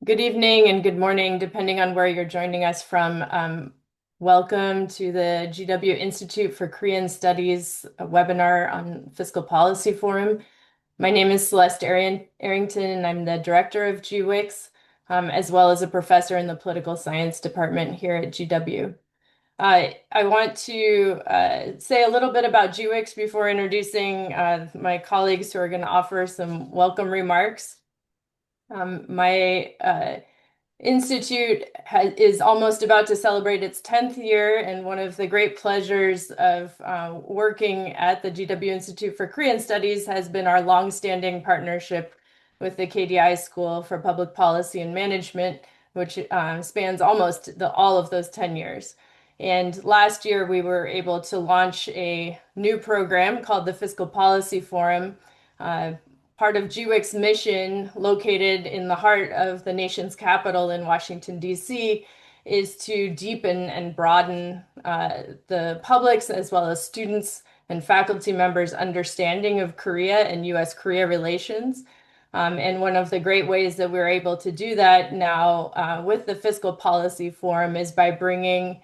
Good evening and good morning, depending on where you're joining us from. Welcome to the GW Institute for Korean Studies webinar on Fiscal Policy Forum. My name is Celeste Arrington, and I'm the director of GWIKS, as well as a professor in the political science department here at GW. I want to say a little bit about GWIKS before introducing my colleagues who are going to offer some welcome remarks. My Institute is almost about to celebrate its 10th year, and one of the great pleasures of working at the GW Institute for Korean Studies has been our longstanding partnership with the KDI School for Public Policy and Management, which spans almost all of those 10 years. And last year, we were able to launch a new program called the Fiscal Policy Forum, uh, part of GWIK's mission, located in the heart of the nation's capital in Washington, D.C., is to deepen and broaden the public's as well as students and faculty members' understanding of Korea and U.S.-Korea relations. And one of the great ways that we're able to do that now with the Fiscal Policy Forum is by bringing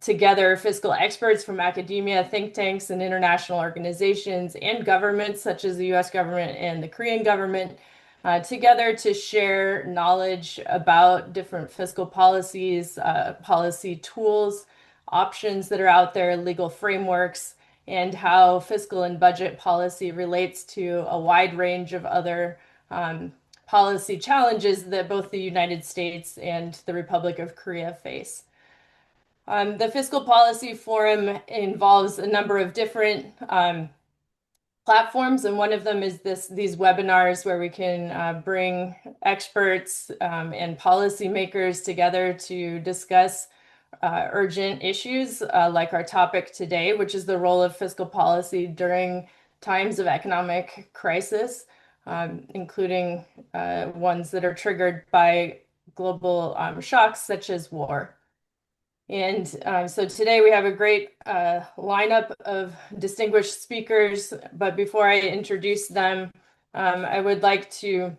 together fiscal experts from academia, think tanks, and international organizations and governments such as the US government and the Korean government together to share knowledge about different fiscal policies, policy tools, options that are out there, legal frameworks, and how fiscal and budget policy relates to a wide range of other policy challenges that both the United States and the Republic of Korea face. The Fiscal Policy Forum involves a number of different platforms, and one of them is these webinars where we can bring experts and policymakers together to discuss urgent issues like our topic today, which is the role of fiscal policy during times of economic crisis, including ones that are triggered by global shocks such as war. And so today we have a great lineup of distinguished speakers. But before I introduce them, I would like to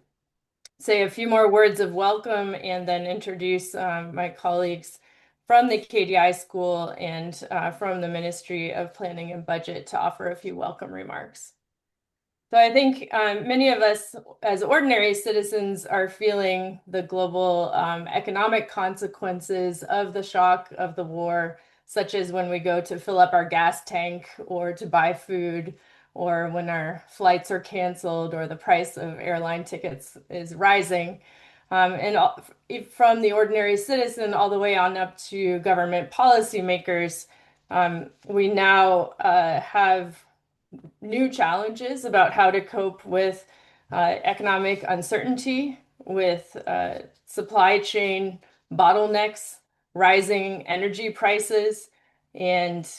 say a few more words of welcome and then introduce my colleagues from the KDI School and from the Ministry of Planning and Budget to offer a few welcome remarks. So I think many of us as ordinary citizens are feeling the global economic consequences of the shock of the war, such as when we go to fill up our gas tank or to buy food, or when our flights are canceled or the price of airline tickets is rising. From the ordinary citizen all the way on up to government policymakers, we now have new challenges about how to cope with economic uncertainty, with supply chain bottlenecks, rising energy prices, and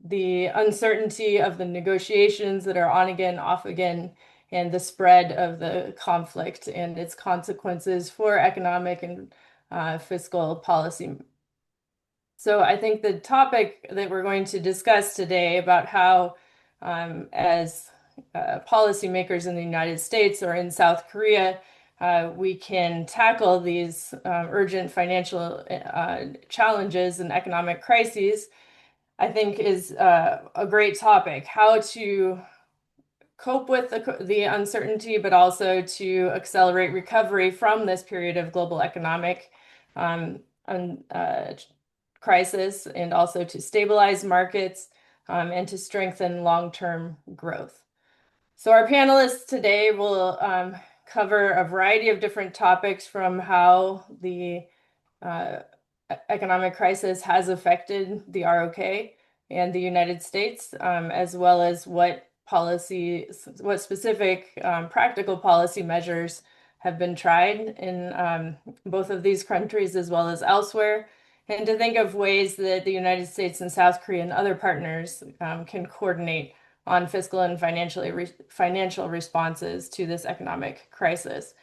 the uncertainty of the negotiations that are on again, off again, and the spread of the conflict and its consequences for economic and fiscal policy. So I think the topic that we're going to discuss today about how, as policymakers in the United States or in South Korea, we can tackle these urgent financial challenges and economic crises, I think is a great topic. How to cope with the uncertainty, but also to accelerate recovery from this period of global economic crisis, and also to stabilize markets and to strengthen long-term growth. So our panelists today will cover a variety of different topics, from how the economic crisis has affected the ROK and the United States, as well as what specific practical policy measures have been tried in both of these countries as well as elsewhere, and to think of ways that the United States and South Korea and other partners can coordinate on fiscal and financial responses to this economic crisis,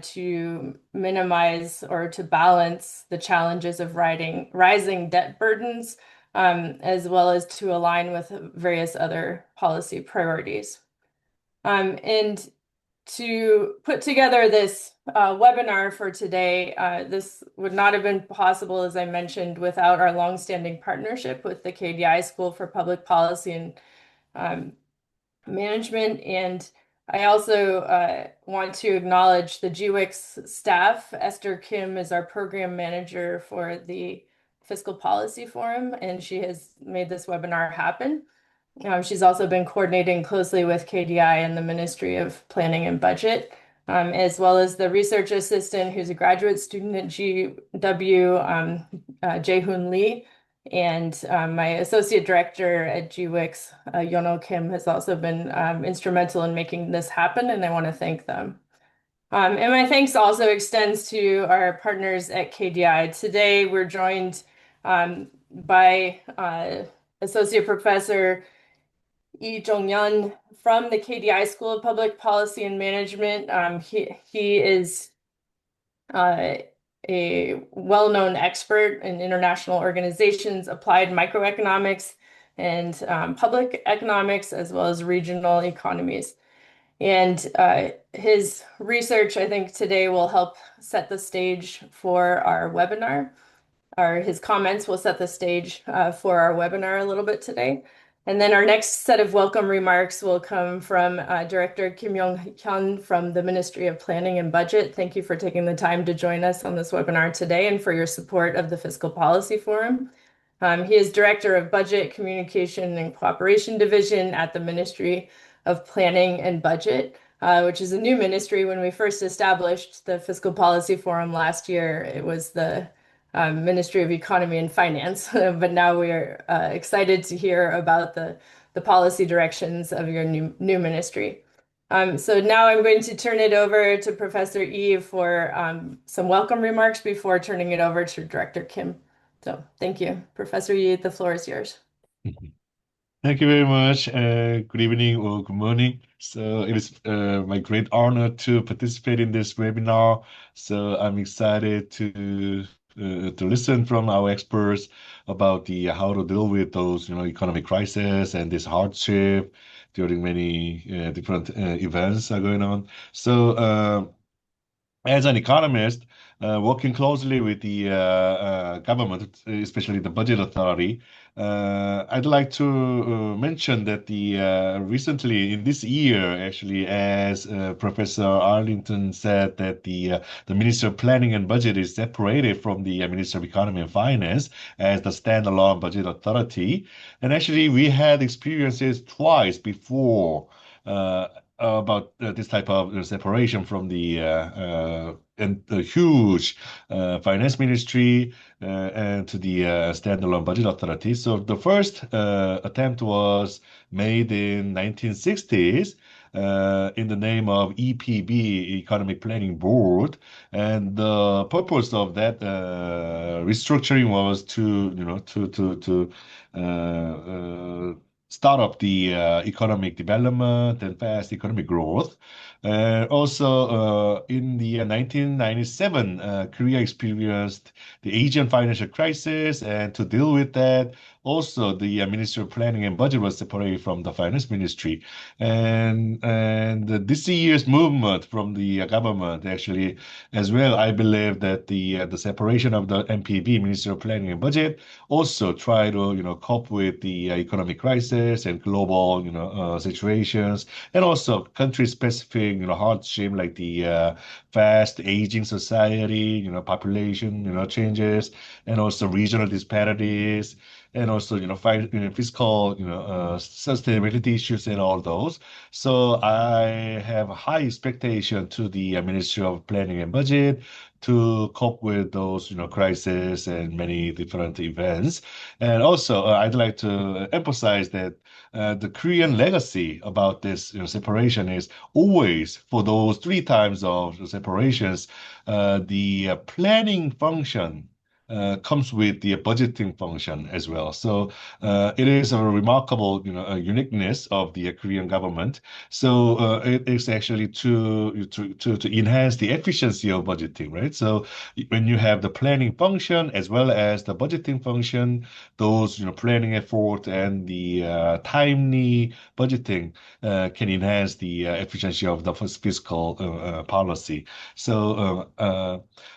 to minimize or to balance the challenges of rising debt burdens, as well as to align with various other policy priorities. And to put together this webinar for today. This would not have been possible, as I mentioned, without our longstanding partnership with the KDI School for Public Policy and um, Management. And I also want to acknowledge the GWIKS staff. Esther Kim is our program manager for the Fiscal Policy Forum, and she has made this webinar happen. She's also been coordinating closely with KDI and the Ministry of Planning and Budget, as well as the research assistant who's a graduate student at GW, Jae-hoon Lee, and my associate director at GWIKS, Yono Kim, has also been instrumental in making this happen, and I want to thank them. And my thanks also extends to our partners at KDI. Today, we're joined by Associate Professor Lee Jong-yeon from the KDI School of Public Policy and Management. He is a well-known expert in international organizations, applied microeconomics, and public economics, as well as regional economies. And his research, I think, today will help set the stage for our webinar. His comments will set the stage for our webinar a little bit today. And then our next set of welcome remarks will come from Director Kim Yong-hyun from the Ministry of Planning and Budget. Thank you for taking the time to join us on this webinar today and for your support of the Fiscal Policy Forum. He is Director of Budget, Communication, and Cooperation Division at the Ministry of Planning and Budget, which is a new ministry. When we first established the Fiscal Policy Forum last year, it was the Ministry of Economy and Finance, but now we are excited to hear about the policy directions of your new ministry. So now I'm going to turn it over to Professor Yi for some welcome remarks before turning it over to Director Kim. So thank you. Professor Yi, the floor is yours. Thank you very much. Good evening or good morning. So it is my great honor to participate in this webinar. So I'm excited to listen from our experts about the how to deal with those economic crisis and this hardship during many different events are going on. So as an economist, working closely with the government, especially the budget authority, I'd like to mention that the recently in this year, actually, as Professor Arrington said, that the Minister of Planning and Budget is separated from the Minister of Economy and Finance as the standalone budget authority. And actually, we had experiences twice before. About this type of separation from the huge finance ministry and to the standalone budget authority. So the first attempt was made in 1960s in the name of EPB, Economic Planning Board, and the purpose of that restructuring was to start up the economic development and fast economic growth. Also, in the 1997, Korea experienced the Asian financial crisis, and to deal with that, also the Ministry of Planning and Budget was separated from the Finance Ministry. And this year's movement from the government, actually, as well, I believe that the separation of the MPB, Ministry of Planning and Budget, also try to cope with the economic crisis and global situations, and also country-specific hardship like the fast aging society, population changes, and also regional disparities, and also fiscal sustainability issues and all those. So I have high expectation to the Ministry of Planning and Budget to cope with those crises and many different events. And also I'd like to emphasize that the Korean legacy about this separation is always, for those three times of separations, the planning function comes with the budgeting function as well. So it is a remarkable, a uniqueness of the Korean government. So it is actually to enhance the efficiency of budgeting, right? So when you have the planning function as well as the budgeting function, those planning effort and the timely budgeting can enhance the efficiency of the fiscal policy. So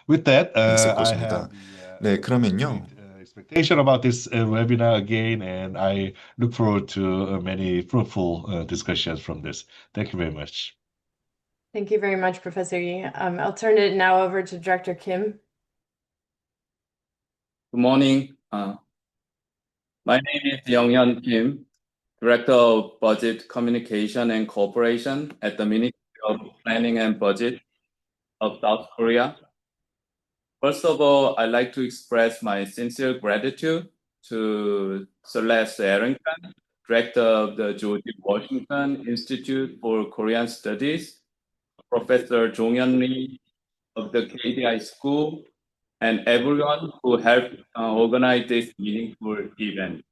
with that, 있을 I have 것입니다. 네, the great 그러면요. expectation about this webinar again, and I look forward to many fruitful discussions from this. Thank you very much. Thank you very much, Professor Yi. I'll turn it now over to Director Kim. Good morning. My name is Young-hyun Kim, Director of Budget Communication and Cooperation at the Ministry of Planning and Budget of South Korea. First of all, I'd like to express my sincere gratitude to Celeste Arrington, Director of the George Washington Institute for Korean Studies, Professor Jong-hyun Lee of the KDI School, and everyone who helped organize this meaningful event.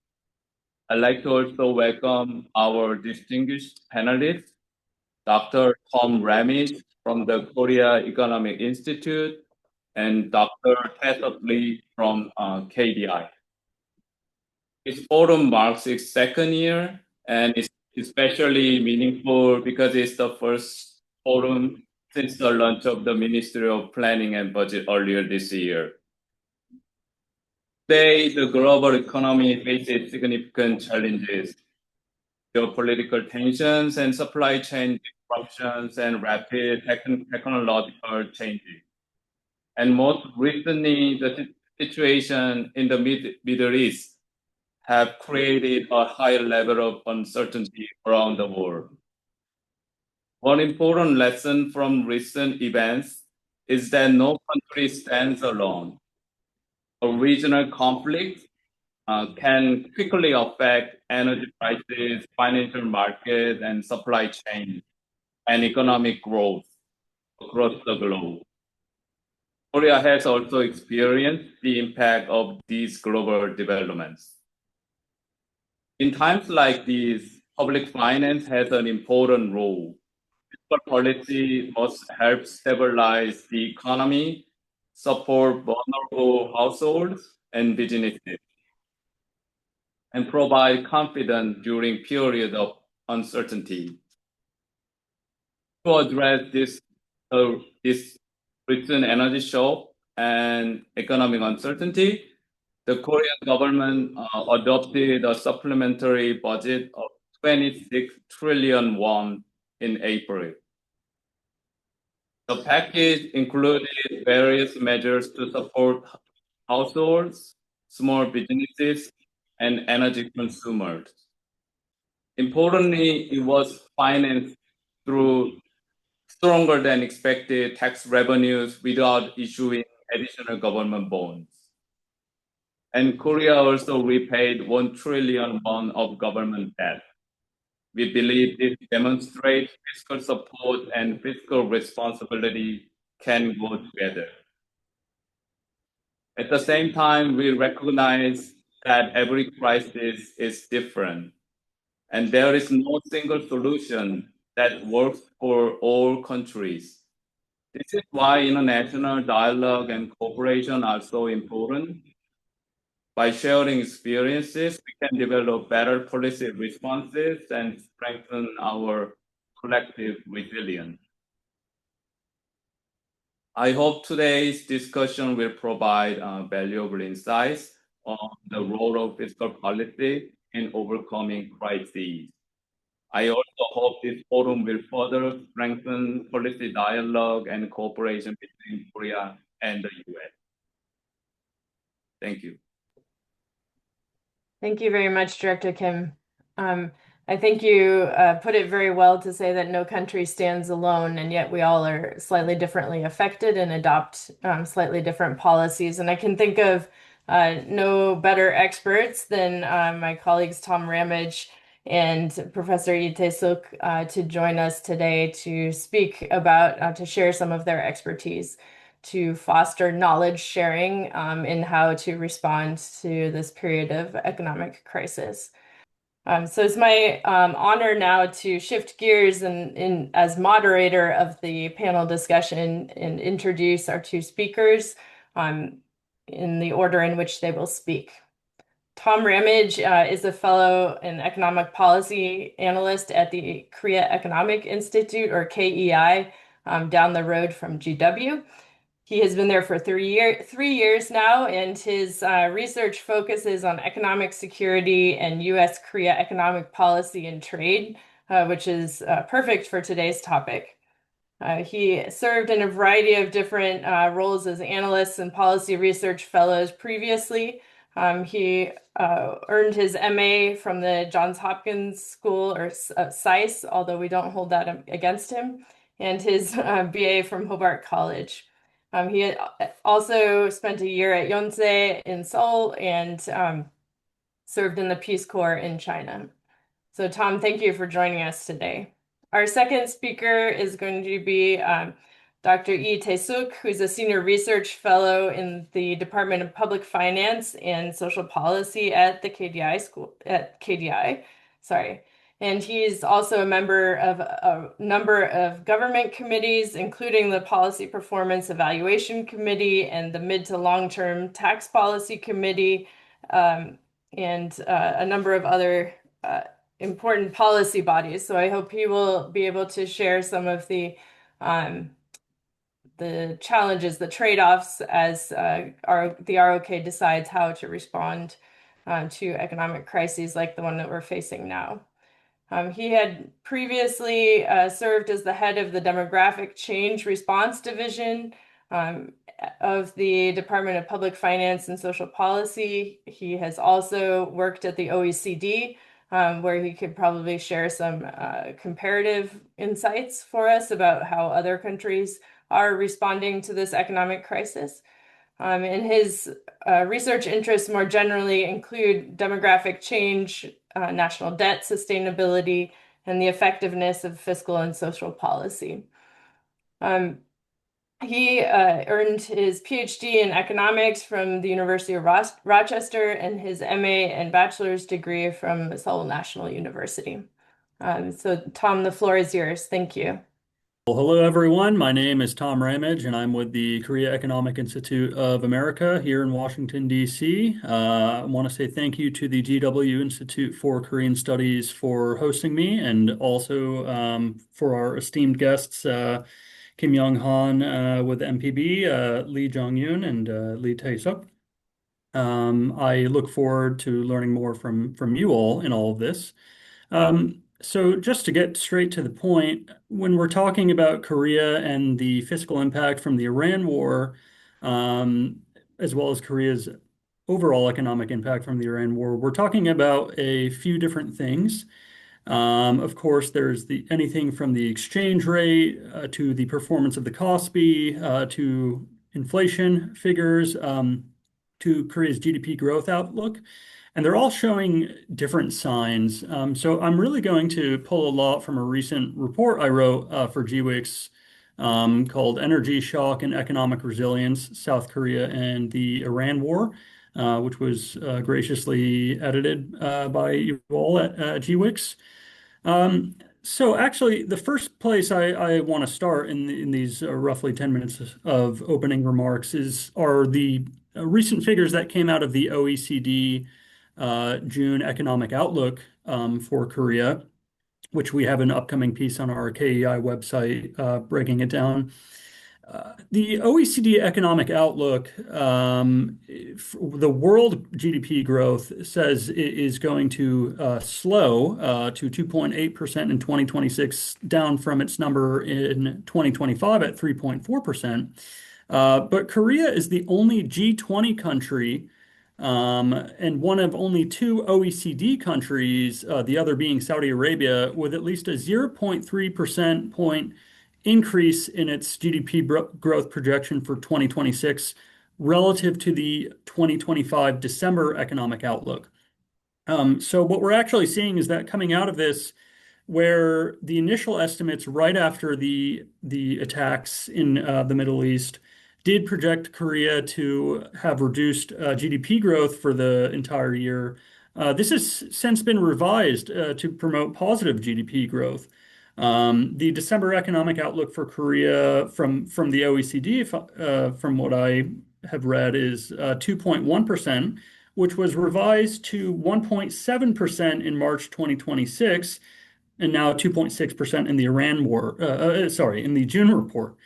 I'd like to also welcome our distinguished panelists, Dr. Tom Ramage from the Korea Economic Institute, and Dr. Taesuk Lee from KDI. This forum marks its second year, and it's especially meaningful because it's the first forum since the launch of the Ministry of Planning and Budget earlier this year. Today, the global economy faces significant challenges, geopolitical tensions and supply chain disruptions and rapid technological changes. And most recently, the situation in the Middle East have created a high level of uncertainty around the world. One important lesson from recent events is that no country stands alone. A regional conflict can quickly affect energy prices, financial markets, and supply chain, and economic growth across the globe. Korea has also experienced the impact of these global developments. In times like these, public finance has an important role. Fiscal policy must help stabilize the economy, support vulnerable households and businesses, and provide confidence during periods of uncertainty. To address this recent energy shock and economic uncertainty, the Korean government adopted a supplementary budget of 26 trillion won in April. The package included various measures to support households, small businesses, and energy consumers. Importantly, it was financed through stronger than expected tax revenues without issuing additional government bonds. And Korea also repaid 1 trillion won of government debt. We believe this demonstrates fiscal support and fiscal responsibility can go together. At the same time, we recognize that every crisis is different, and there is no single solution that works for all countries. This is why international dialogue and cooperation are so important. By sharing experiences, we can develop better policy responses and strengthen our collective resilience. I hope today's discussion will provide valuable insights on the role of fiscal policy in overcoming crises. I also hope this forum will further strengthen policy dialogue and cooperation between Korea and the US. Thank you. Thank you very much, Director Kim. I think you put it very well to say that no country stands alone, and yet we all are slightly differently affected and adopt slightly different policies. And I can think of no better experts than my colleagues Tom Ramage and Professor Taesuk to join us today to speak about, to share some of their expertise. to foster knowledge sharing in how to respond to this period of economic crisis. So it's my honor now to shift gears and as moderator of the panel discussion and introduce our two speakers in the order in which they will speak. Tom Ramage is a fellow and economic policy analyst at the Korea Economic Institute, or KEI, down the road from GW. He has been there for 3 years now, and his research focuses on economic security and U.S.-Korea economic policy and trade, which is perfect for today's topic. He served in a variety of different roles as analysts and policy research fellows previously. He earned his MA from the Johns Hopkins School, or SAIS, although we don't hold that against him, and his BA from Hobart College. He also spent a year at Yonsei in Seoul and served in the Peace Corps in China. So Tom, thank you for joining us today. Our second speaker is going to be Dr. Taesuk, who's a senior research fellow in the Department of Public Finance and Social Policy at the KDI. And he's also a member of a number of government committees, including the Policy Performance Evaluation Committee and the Mid to Long-Term Tax Policy Committee, and a number of other important policy bodies. So I hope he will be able to share some of the challenges, the trade-offs as the ROK decides how to respond to economic crises like the one that we're facing now. He had previously served as the head of the Demographic Change Response Division of the Department of Public Finance and Social Policy. He has also worked at the OECD, where he could probably share some comparative insights for us about how other countries are responding to this economic crisis. And his research interests more generally include demographic change, national debt sustainability, and the effectiveness of fiscal and social policy. He earned his PhD in economics from the University of Rochester and his MA and bachelor's degree from Seoul National University. So Tom, the floor is yours. Thank you. Well, hello, everyone. My name is Tom Ramage, and I'm with the Korea Economic Institute of America here in Washington, D.C. I want to say thank you to the GW Institute for Korean Studies for hosting me, and also for our esteemed guests, Kim Young-han with MPB, Lee Jong-yoon, and Lee Taesuk. I look forward to learning more from you all in all of this. So just to get straight to the point, when we're talking about Korea and the fiscal impact from the Iran war, as well as Korea's overall economic impact from the Iran war, we're talking about a few different things. Of course, there's anything from the exchange rate to the performance of the KOSPI to inflation figures to Korea's GDP growth outlook. And they're all showing different signs. So I'm really going to pull a lot from a recent report I wrote for GWIKS called Energy Shock and Economic Resilience, South Korea and the Iran War, which was graciously edited by you all at GWIKS. So actually, the first place I want to start in these roughly 10 minutes of opening remarks are the recent figures that came out of the OECD June economic outlook for Korea, which we have an upcoming piece on our KEI website breaking it down. The OECD economic outlook, the world GDP growth says it is going to slow to 2.8% in 2026, down from its number in 2025 at 3.4%. But Korea is the only G20 country and one of only two OECD countries, the other being Saudi Arabia, with at least a 0.3 percentage point increase in its GDP growth projection for 2026 relative to the 2025 December economic outlook. So what we're actually seeing is that coming out of this, where the initial estimates right after the attacks in the Middle East did project Korea to have reduced GDP growth for the entire year. This has since been revised to promote positive GDP growth. The December economic outlook for Korea from the OECD, from what I have read, is 2.1%, which was revised to 1.7% in March 2026, and now 2.6% in the in the June report.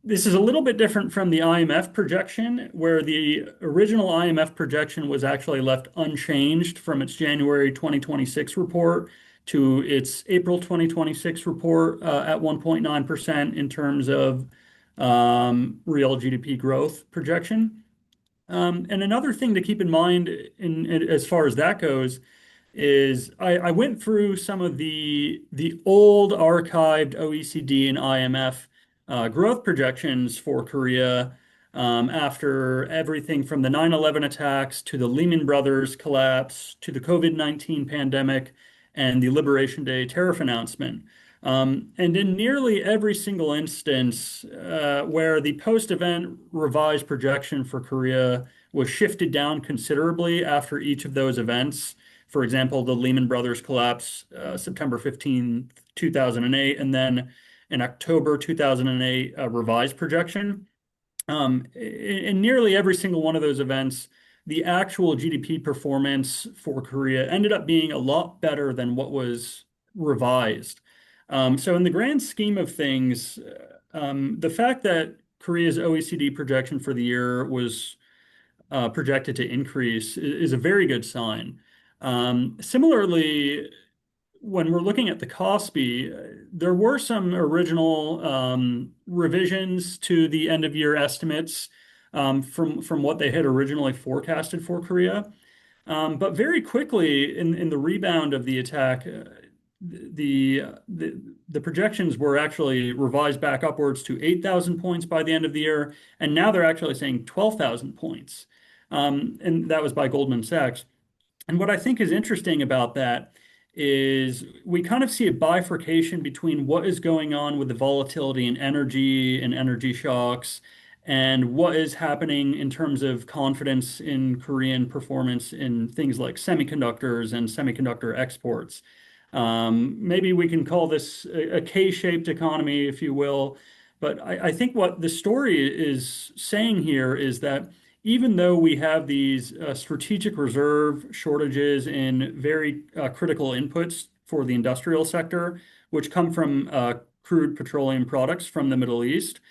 This is a little bit different from the IMF projection, where the original IMF projection was actually left unchanged from its January 2026 report to its April 2026 report at 1.9% in terms of real GDP growth projection. And another thing to keep in mind as far as that goes is I went through some of the old archived OECD and IMF growth projections for Korea after everything from the 9/11 attacks to the Lehman Brothers collapse to the COVID-19 pandemic and the Liberation Day tariff announcement. And in nearly every single instance where the post-event revised projection for Korea was shifted down considerably after each of those events, for example, the Lehman Brothers collapse, September 15, 2008, and then an October 2008 revised projection. In nearly every single one of those events, the actual GDP performance for Korea ended up being a lot better than what was revised. So in the grand scheme of things, the fact that Korea's OECD projection for the year was projected to increase is a very good sign. Similarly, when we're looking at the KOSPI, there were some original revisions to the end of year estimates from what they had originally forecasted for Korea. But very quickly in the rebound of the attack, the projections were actually revised back upwards to 8,000 points by the end of the year, and now they're actually saying 12,000 points. And that was by Goldman Sachs. And what I think is interesting about that is we kind of see a bifurcation between what is going on with the volatility in energy and energy shocks and what is happening in terms of confidence in Korean performance in things like semiconductors and semiconductor exports. Maybe we can call this a K-shaped economy, if you will. But I think what the story is saying here is that even though we have these strategic reserve shortages in very critical inputs for the industrial sector, which come from crude petroleum products from the Middle East,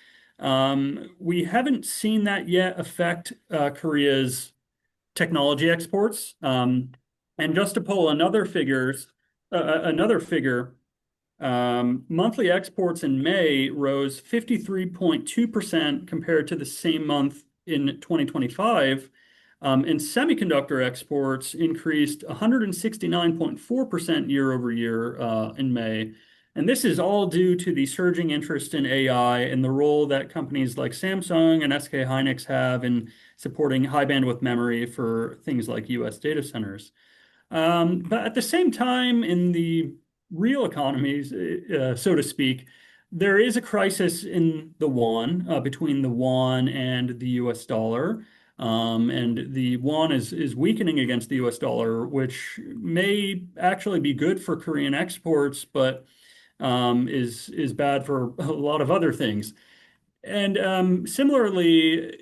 we haven't seen that yet affect Korea's technology exports. And just to pull another figure, monthly exports in May rose 53.2% compared to the same month in 2025, and semiconductor exports increased 169.4% year over year in May. And this is all due to the surging interest in AI and the role that companies like Samsung and SK Hynix have in supporting high bandwidth memory for things like US data centers. But at the same time, in the real economies, so to speak, there is a crisis in the won, between the won and the US dollar. And the won is weakening against the US dollar, which may actually be good for Korean exports, but is bad for a lot of other things. And similarly,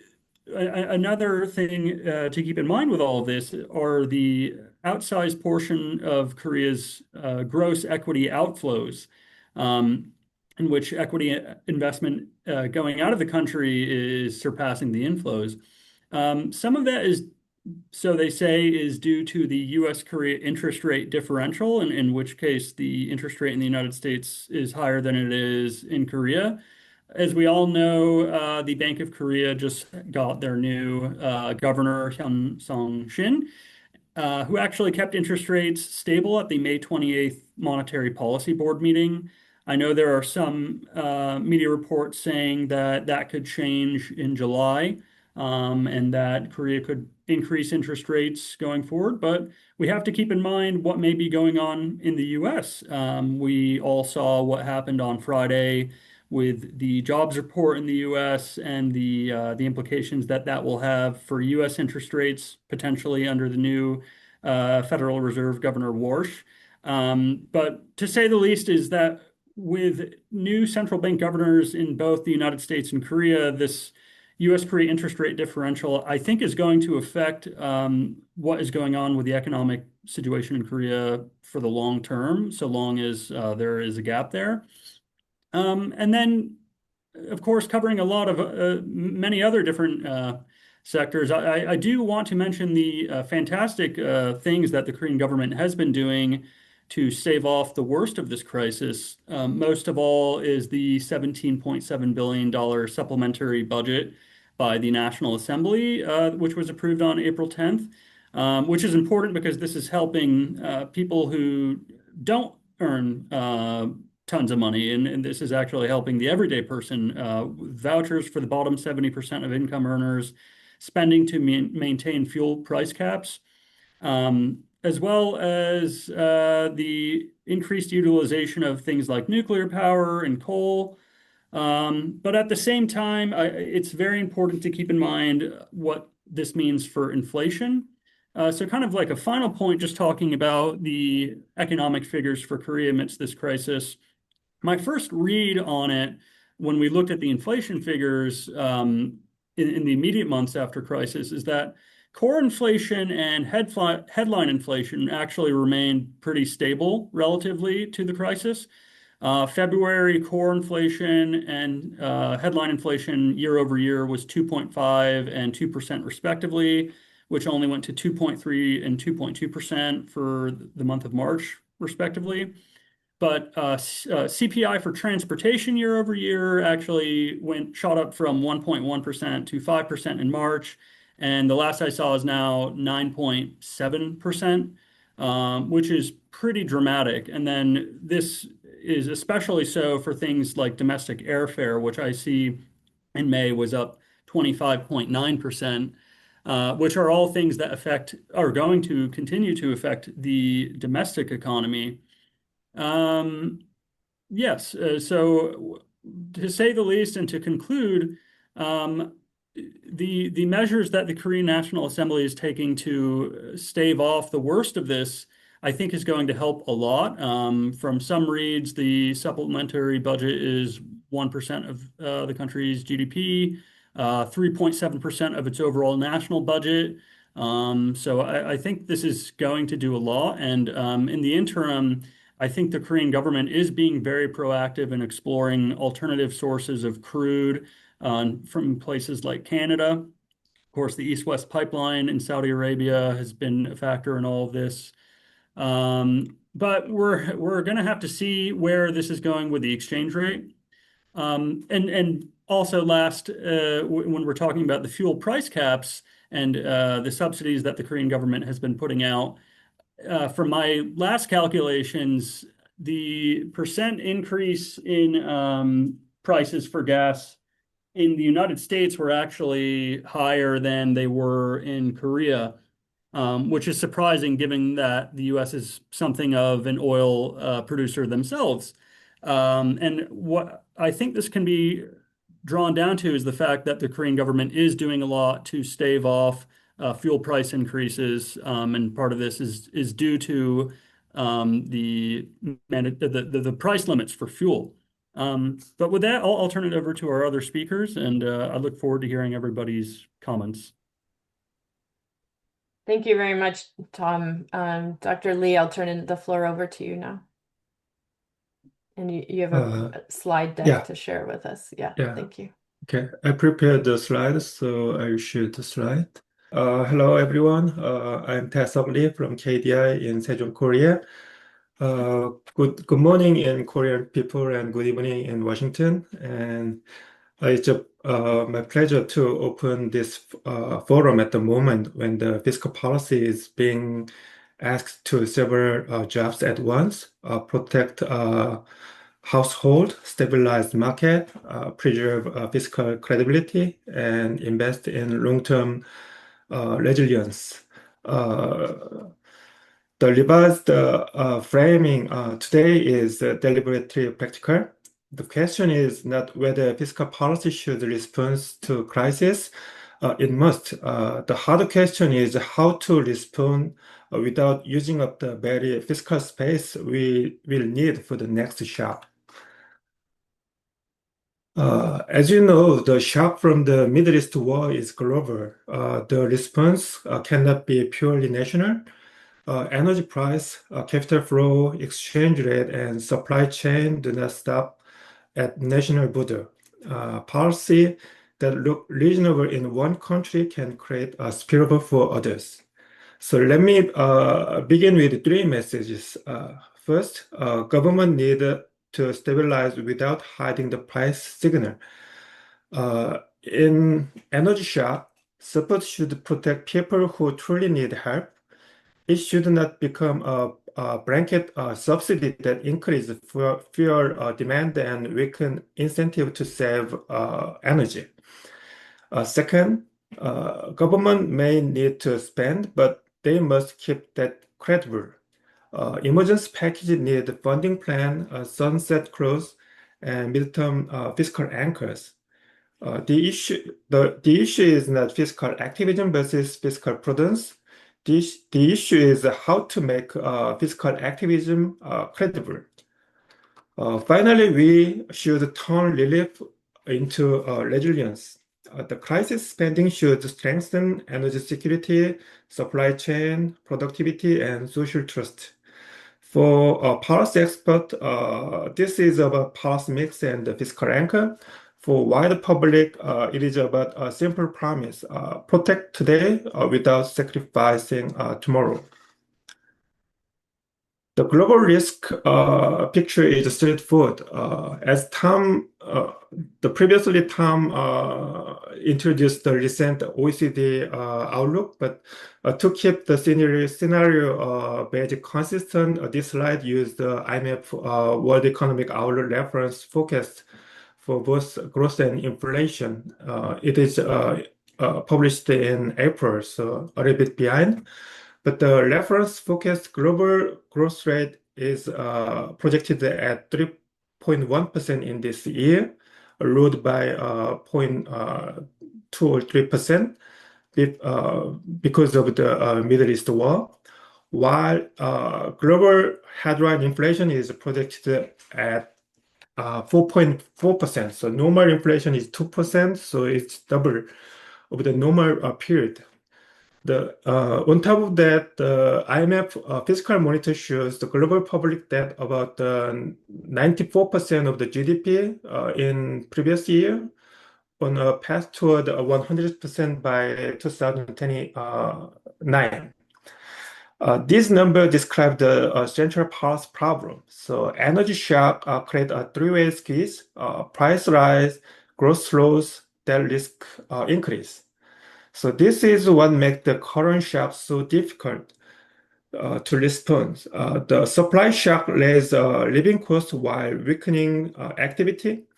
another thing to keep in mind with all of this are the outsized portion of Korea's gross equity outflows, in which equity investment going out of the country is surpassing the inflows. Some of that is, so they say, is due to the US-Korea interest rate differential, in which case the interest rate in the United States is higher than it is in Korea. As we all know, the Bank of Korea just got their new governor, Hyun Sung-shin, who actually kept interest rates stable at the May 28th Monetary Policy Board meeting. I know there are some media reports saying that that could change in July, and that Korea could increase interest rates going forward. But we have to keep in mind what may be going on in the US. We all saw what happened on Friday with the jobs report in the U.S. and the implications that that will have for U.S. interest rates potentially under the new Federal Reserve Governor Warsh. But to say the least is that with new central bank governors in both the United States and Korea, this U.S.-Korea interest rate differential, I think, is going to affect what is going on with the economic situation in Korea for the long term, so long as there is a gap there. And then, of course, covering a lot of many other different sectors, I do want to mention the fantastic things that the Korean government has been doing to stave off the worst of this crisis. Most of all is the $17.7 billion supplementary budget by the National Assembly, which was approved on April 10th, which is important because this is helping people who don't earn tons of money, and this is actually helping the everyday person. Vouchers for the bottom 70% of income earners, spending to maintain fuel price caps, as well as the increased utilization of things like nuclear power and coal. But at the same time, it's very important to keep in mind what this means for inflation. So kind of like a final point, just talking about the economic figures for Korea amidst this crisis. My first read on it, when we looked at the inflation figures in the immediate months after crisis, is that core inflation and headline inflation actually remained pretty stable relatively to the crisis. February core inflation and headline inflation year over year was 2.5 and 2% respectively, which only went to 2.3 and 2.2% for the month of March respectively. But CPI for transportation year over year actually shot up from 1.1% to 5% in March. And the last I saw is now 9.7%, which is pretty dramatic. And then this is especially so for things like domestic airfare, which I see in May was up 25.9%, which are all things that are going to continue to affect the domestic economy. Yes, so to say the least, and to conclude, the measures that the Korean National Assembly is taking to stave off the worst of this, I think, is going to help a lot. From some reads, the supplementary budget is 1% of the country's GDP, 3.7% of its overall national budget. So I think this is going to do a lot. And in the interim, I think the Korean government is being very proactive in exploring alternative sources of crude from places like Canada. Of course, the East-West pipeline in Saudi Arabia has been a factor in all of this. But we're going to have to see where this is going with the exchange rate. And also last, when we're talking about the fuel price caps and the subsidies that the Korean government has been putting out, from my last calculations, the percent increase in prices for gas in the United States were actually higher than they were in Korea, which is surprising given that the U.S. is something of an oil producer themselves. And what I think this can be drawn down to is the fact that the Korean government is doing a lot to stave off fuel price increases, and part of this is due to the price limits for fuel. But with that, I'll turn it over to our other speakers, and I look forward to hearing everybody's comments. Thank you very much, Tom. Dr. Lee, I'll turn the floor over to you now. And you have a slide deck to share with us. Yeah, thank you. Okay, I prepared the slides, so I will share the slide. Hello, everyone. I'm Taesuk Lee from KDI in Sejong, Korea. Good morning in Korean people and good evening in Washington. And it's my pleasure to open this forum at the moment when the fiscal policy is being asked to several jobs at once, protect household, stabilize market, preserve fiscal credibility, and invest in long-term resilience. The revised framing today is deliberately practical. the question is not whether fiscal policy should respond to crisis. It must. The harder question is how to respond without using up the very fiscal space we will need for the next shock. As you know, the shock from the Middle East war is global. The response cannot be purely national. Energy price, capital flow, exchange rate, and supply chain do not stop at national border. Policy that look reasonable in one country can create a spillover for others. So let me begin with three messages. First, government need to stabilize without hiding the price signal. In energy shock, support should protect people who truly need help. It should not become a blanket subsidy that increases fuel demand and weaken incentive to save energy. Second, government may need to spend, but they must keep that credible. Emergency package need funding plan, sunset clause, and midterm fiscal anchors. The issue is not fiscal activism versus fiscal prudence. The issue is how to make fiscal activism credible. Finally, we should turn relief into resilience. The crisis spending should strengthen energy security, supply chain, productivity, and social trust. For a policy expert, this is about policy mix and the fiscal anchor. For wider public, it is about a simple promise: protect today without sacrificing tomorrow. The global risk picture is straightforward. As Tom introduced the recent OECD outlook, but to keep the scenario based consistent, this slide used the IMF World Economic Outlook reference forecast for both growth and inflation. It is published in April, so a little bit behind. But the reference forecast global growth rate is projected at 3.1% in this year, ruled by 0.2 or 3% because of the Middle East war, while global headline inflation is projected at 4.4%. So normal inflation is 2%, so it's double of the normal period. On top of that, the IMF fiscal monitor shows the global public debt about 94% of the GDP in previous year, on a path toward 100% by 2029. This number describes the central policy problem. So energy shock create a three-way squeeze: price rise, growth slows, debt risk increase. So this is what makes the current shock so difficult to respond. The supply shock raise living costs while weakening activity.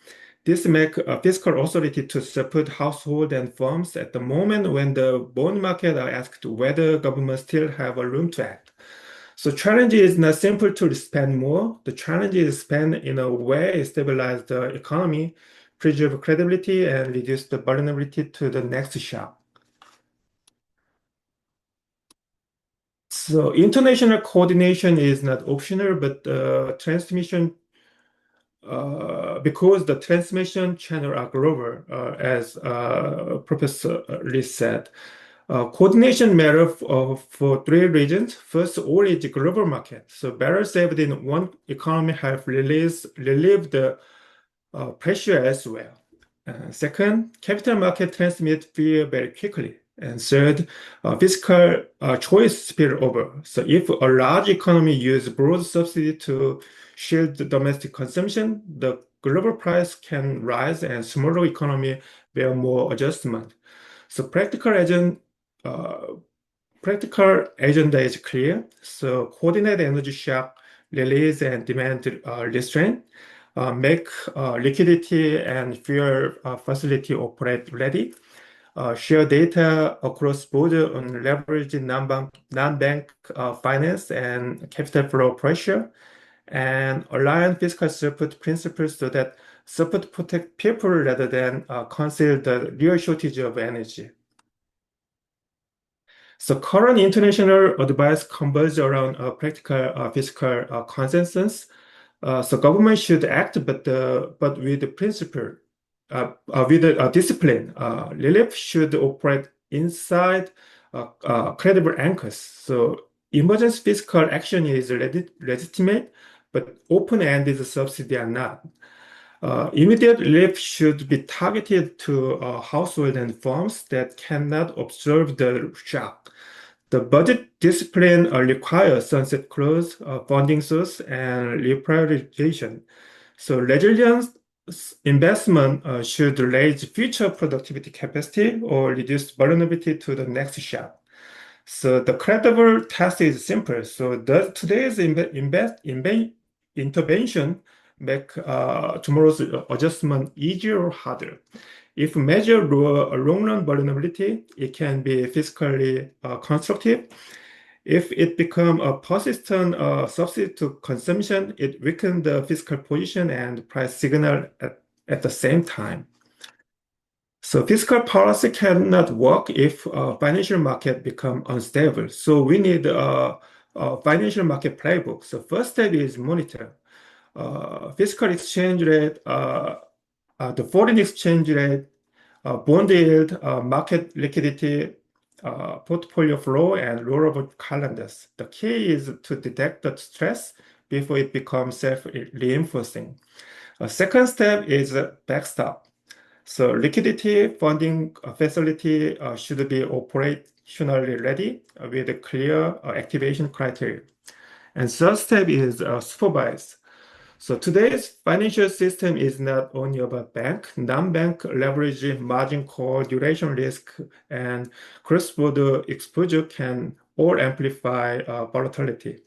This makes fiscal authority to support household and firms at the moment when the bond market are asked whether government still have a room to act. So challenge is not simple to spend more. The challenge is spend in a way stabilize the economy, preserve credibility, and reduce the vulnerability to the next shock. So international coordination is not optional, but because the transmission channel are global, as Professor Lee said. Coordination matter for three reasons. First, all is global market. So better saved in one economy help relieve the pressure elsewhere. Second, capital market transmit fear very quickly. And third, fiscal choice spill over. So if a large economy use broad subsidy to shield the domestic consumption, the global price can rise and smaller economy bear more adjustment. So practical agenda is clear. So coordinate energy shock, release and demand restraint, make liquidity and fuel facility operate ready. Share data across border on leveraging non-bank finance and capital flow pressure, and align fiscal support principles so that support protect people rather than conceal the real shortage of energy. So current international advice converges around a practical fiscal consensus. So government should act, but with the principle, with the discipline. Relief should operate inside credible anchors. So emergency fiscal action is legitimate, but open-ended subsidy are not. Immediate relief should be targeted to households and firms that cannot absorb the shock. The budget discipline requires sunset clause, funding source, and reprioritization. So resilience investment should raise future productivity capacity or reduce vulnerability to the next shock. So the credible test is simple. So does today's intervention make tomorrow's adjustment easier or harder? If measure long-run vulnerability, it can be fiscally constructive. If it becomes a persistent subsidy to consumption, it weakens the fiscal position and price signal at the same time. So fiscal policy cannot work if financial market become unstable. So we need a financial market playbook. So first step is monitor fiscal exchange rate, the foreign exchange rate, bond yield, market liquidity, portfolio flow, and rollover calendars. The key is to detect the stress before it becomes self-reinforcing. A second step is backstop. So liquidity funding facility should be operationally ready with a clear activation criteria. And third step is supervise. So today's financial system is not only about bank, non-bank leverage, margin call, duration risk, and cross-border exposure can all amplify volatility.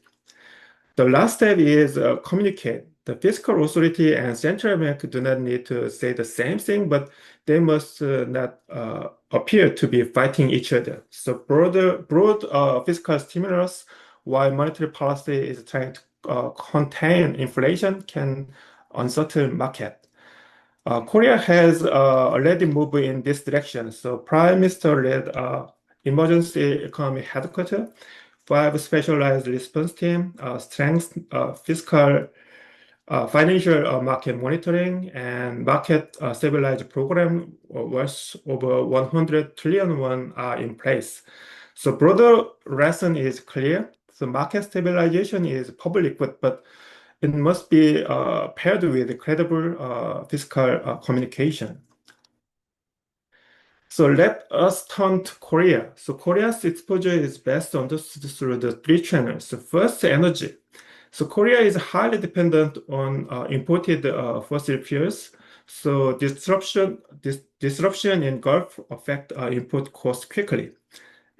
The last step is communicate. The fiscal authority and central bank do not need to say the same thing, but they must not appear to be fighting each other. So broad fiscal stimulus, while monetary policy is trying to contain inflation, can uncertain market. Korea has already moved in this direction. So Prime Minister led emergency economic headquarters, 5 specialized response team, strength fiscal financial market monitoring, and market stabilized program worth over 100 trillion won are in place. So broader lesson is clear. So market stabilization is public, but it must be paired with credible fiscal communication. So let us turn to Korea. So Korea's exposure is best understood through the 3 channels. So first, energy. So Korea is highly dependent on imported fossil fuels. So disruption in Gulf affect import costs quickly.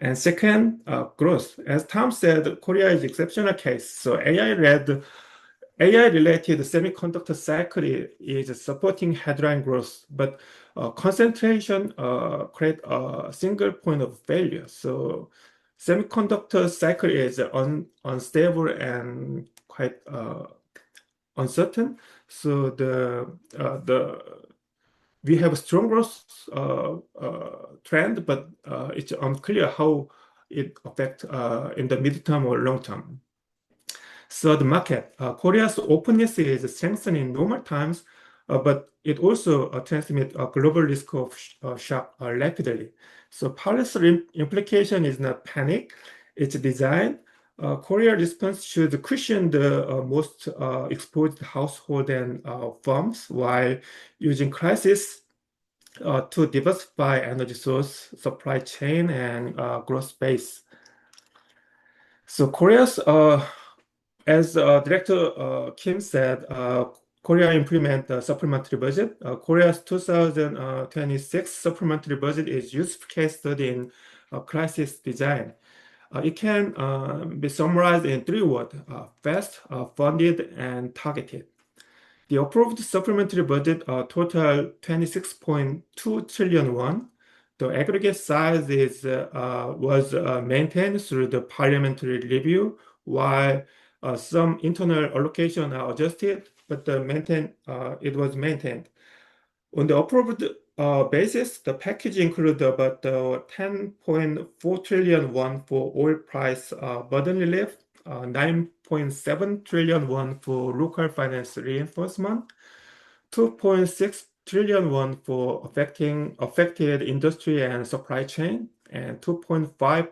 And second, growth. As Tom said, Korea is exceptional case. So AI-related semiconductor cycle is supporting headline growth, but concentration create a single point of failure. So semiconductor cycle is unstable and quite uncertain. So we have a strong growth trend, but it's unclear how it affects in the midterm or long term. So the market, Korea's openness is strengthening in normal times, but it also transmits a global risk of shock rapidly. So policy implication is not panic, it's design. Korea response should cushion the most exposed household and firms while using crisis to diversify energy source, supply chain, and growth base. So Korea's, as Director Kim said, Korea implement the supplementary budget. Korea's 2026 supplementary budget is useful case study in crisis design. It can be summarized in 3 words: fast, funded, and targeted. The approved supplementary budget total 26.2 trillion won. The aggregate size was maintained through the parliamentary review, while Some internal allocation are adjusted, but it was maintained. On the approved basis, the package included about 10.4 trillion won for oil price burden relief, 9.7 trillion won for local finance reinforcement, 2.6 trillion won for affected industry and supply chain, and 2.5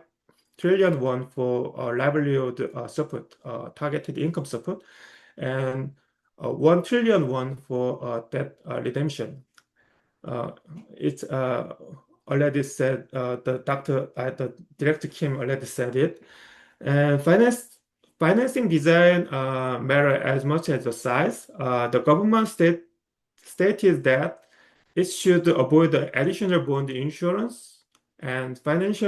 trillion won for livelihood support, targeted income support, and 1 trillion won for debt redemption. It's already said, the Director Kim already said it. And financing design matter as much as the size. The government stated that it should avoid the additional bond insurance and finance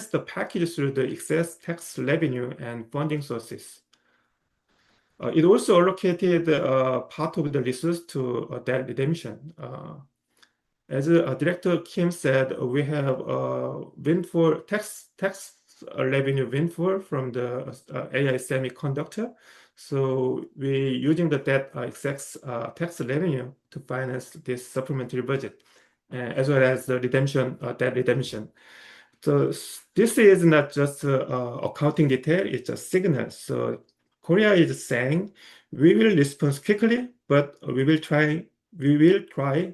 the package through the excess tax revenue and funding sources. It also allocated part of the resource to debt redemption. As Director Kim said, we have tax revenue windfall from the AI semiconductor. So we're using the excess tax revenue to finance this supplementary budget, as well as the debt redemption. So this is not just accounting detail, it's a signal. So Korea is saying we will respond quickly, but we will try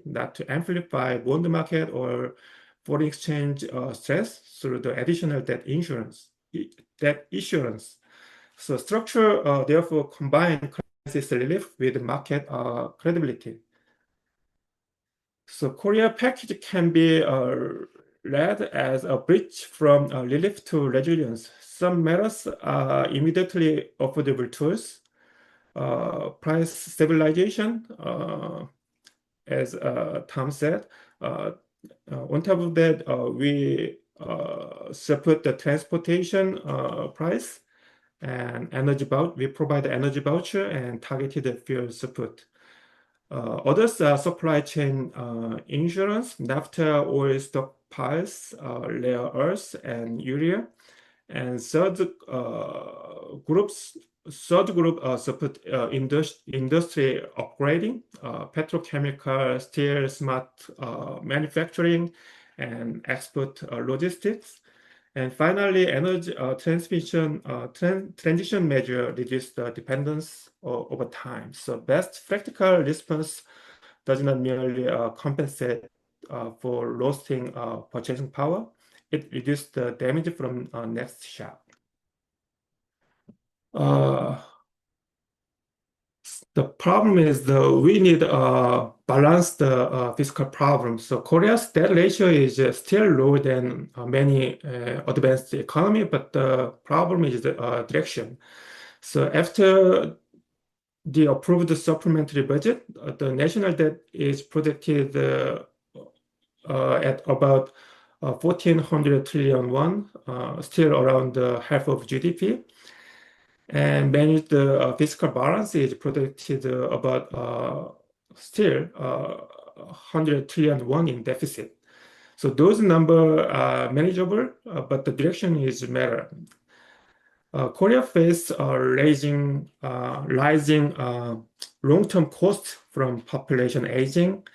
not to amplify bond market or foreign exchange stress through the additional debt issuance. So structure therefore combine crisis relief with market credibility. So Korea package can be read as a bridge from relief to resilience. Some matters are immediately affordable tools. Price stabilization, as Tom said. On top of that, we support the transportation price and energy voucher. We provide the energy voucher and targeted fuel support. Others are supply chain insurance, naphtha, oil stockpiles, rare earths, and urea. And third group support industry upgrading, petrochemical, steel, smart manufacturing, and export logistics. And finally, energy transition measure reduce the dependence over time. So best practical response does not merely compensate for losing purchasing power. It reduces the damage from next shock. The problem is we need to balance the fiscal problem. So Korea's debt ratio is still lower than many advanced economy, but the problem is the direction. So after the approved supplementary budget, the national debt is projected at about 1,400 trillion won, still around half of GDP. And managed fiscal balance is projected about still 100 trillion won in deficit. So those numbers are manageable, but the direction is matter. Korea faces rising long-term costs from population aging.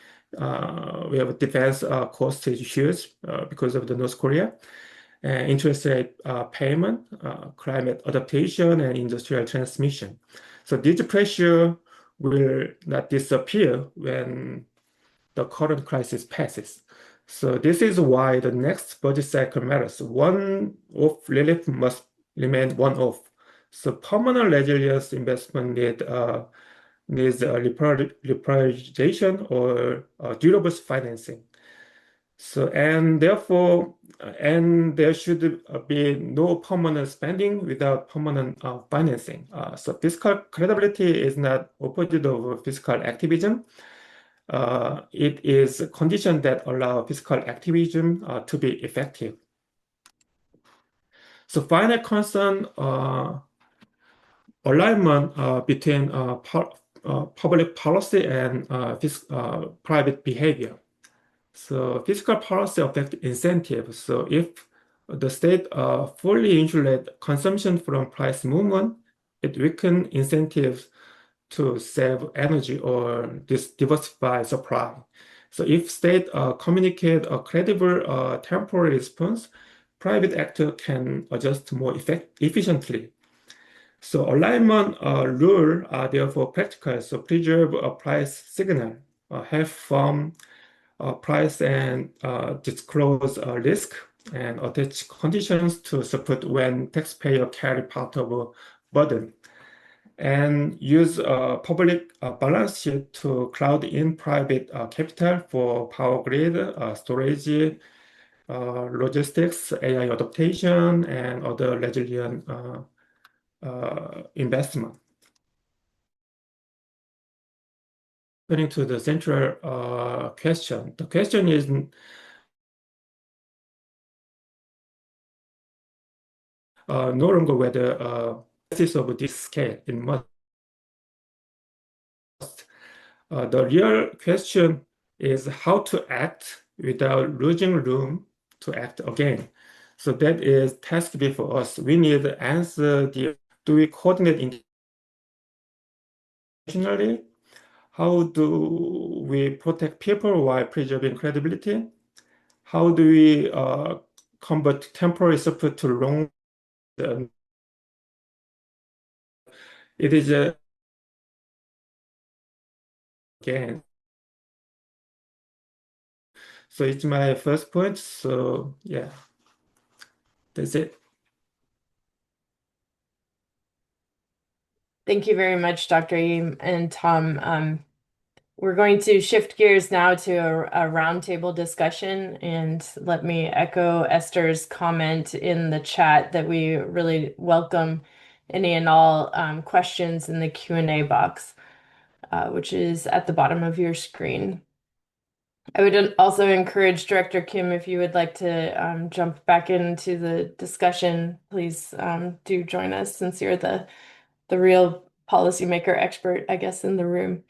We have defense cost issues because of the North Korea. Interest rate payment, climate adaptation, and industrial transmission. So this pressure will not disappear when the current crisis passes. So this is why the next budget cycle matters. One-off relief must remain one-off. So permanent resilience investment needs reprioritization or durable financing. So, and therefore, there should be no permanent spending without permanent financing. So fiscal credibility is not opposite of fiscal activism. It is a condition that allow fiscal activism to be effective. So final concern, alignment between public policy and private behavior. So fiscal policy affects incentives. So if the state fully insulate consumption from price movement, it weakens incentives to save energy or diversify supply. So if state communicate a credible temporary response, private actor can adjust more efficiently. So alignment rule are therefore practical. So preserve a price signal, have firm price and disclose risk and attach conditions to support when taxpayer carry part of a burden. And use public balance sheet to crowd in private capital for power grid, storage, logistics, AI adaptation, and other resilient investment. Turning to the central question. The question is no longer whether this of this scale it must. The real question is how to act without losing room to act again. So that is task before us. We need to answer do we coordinate intentionally? How do we protect people while preserving credibility? How do we convert temporary support to long? It is again. So it's my first point. So yeah, that's it. Thank you very much, Dr. Yim and Tom. We're going to shift gears now to a roundtable discussion, and let me echo Esther's comment in the chat that we really welcome any and all questions in the Q&A box, which is at the bottom of your screen. I would also encourage Director Kim, if you would like to jump back into the discussion, please do join us, since you're the real policymaker expert, I guess, in the room.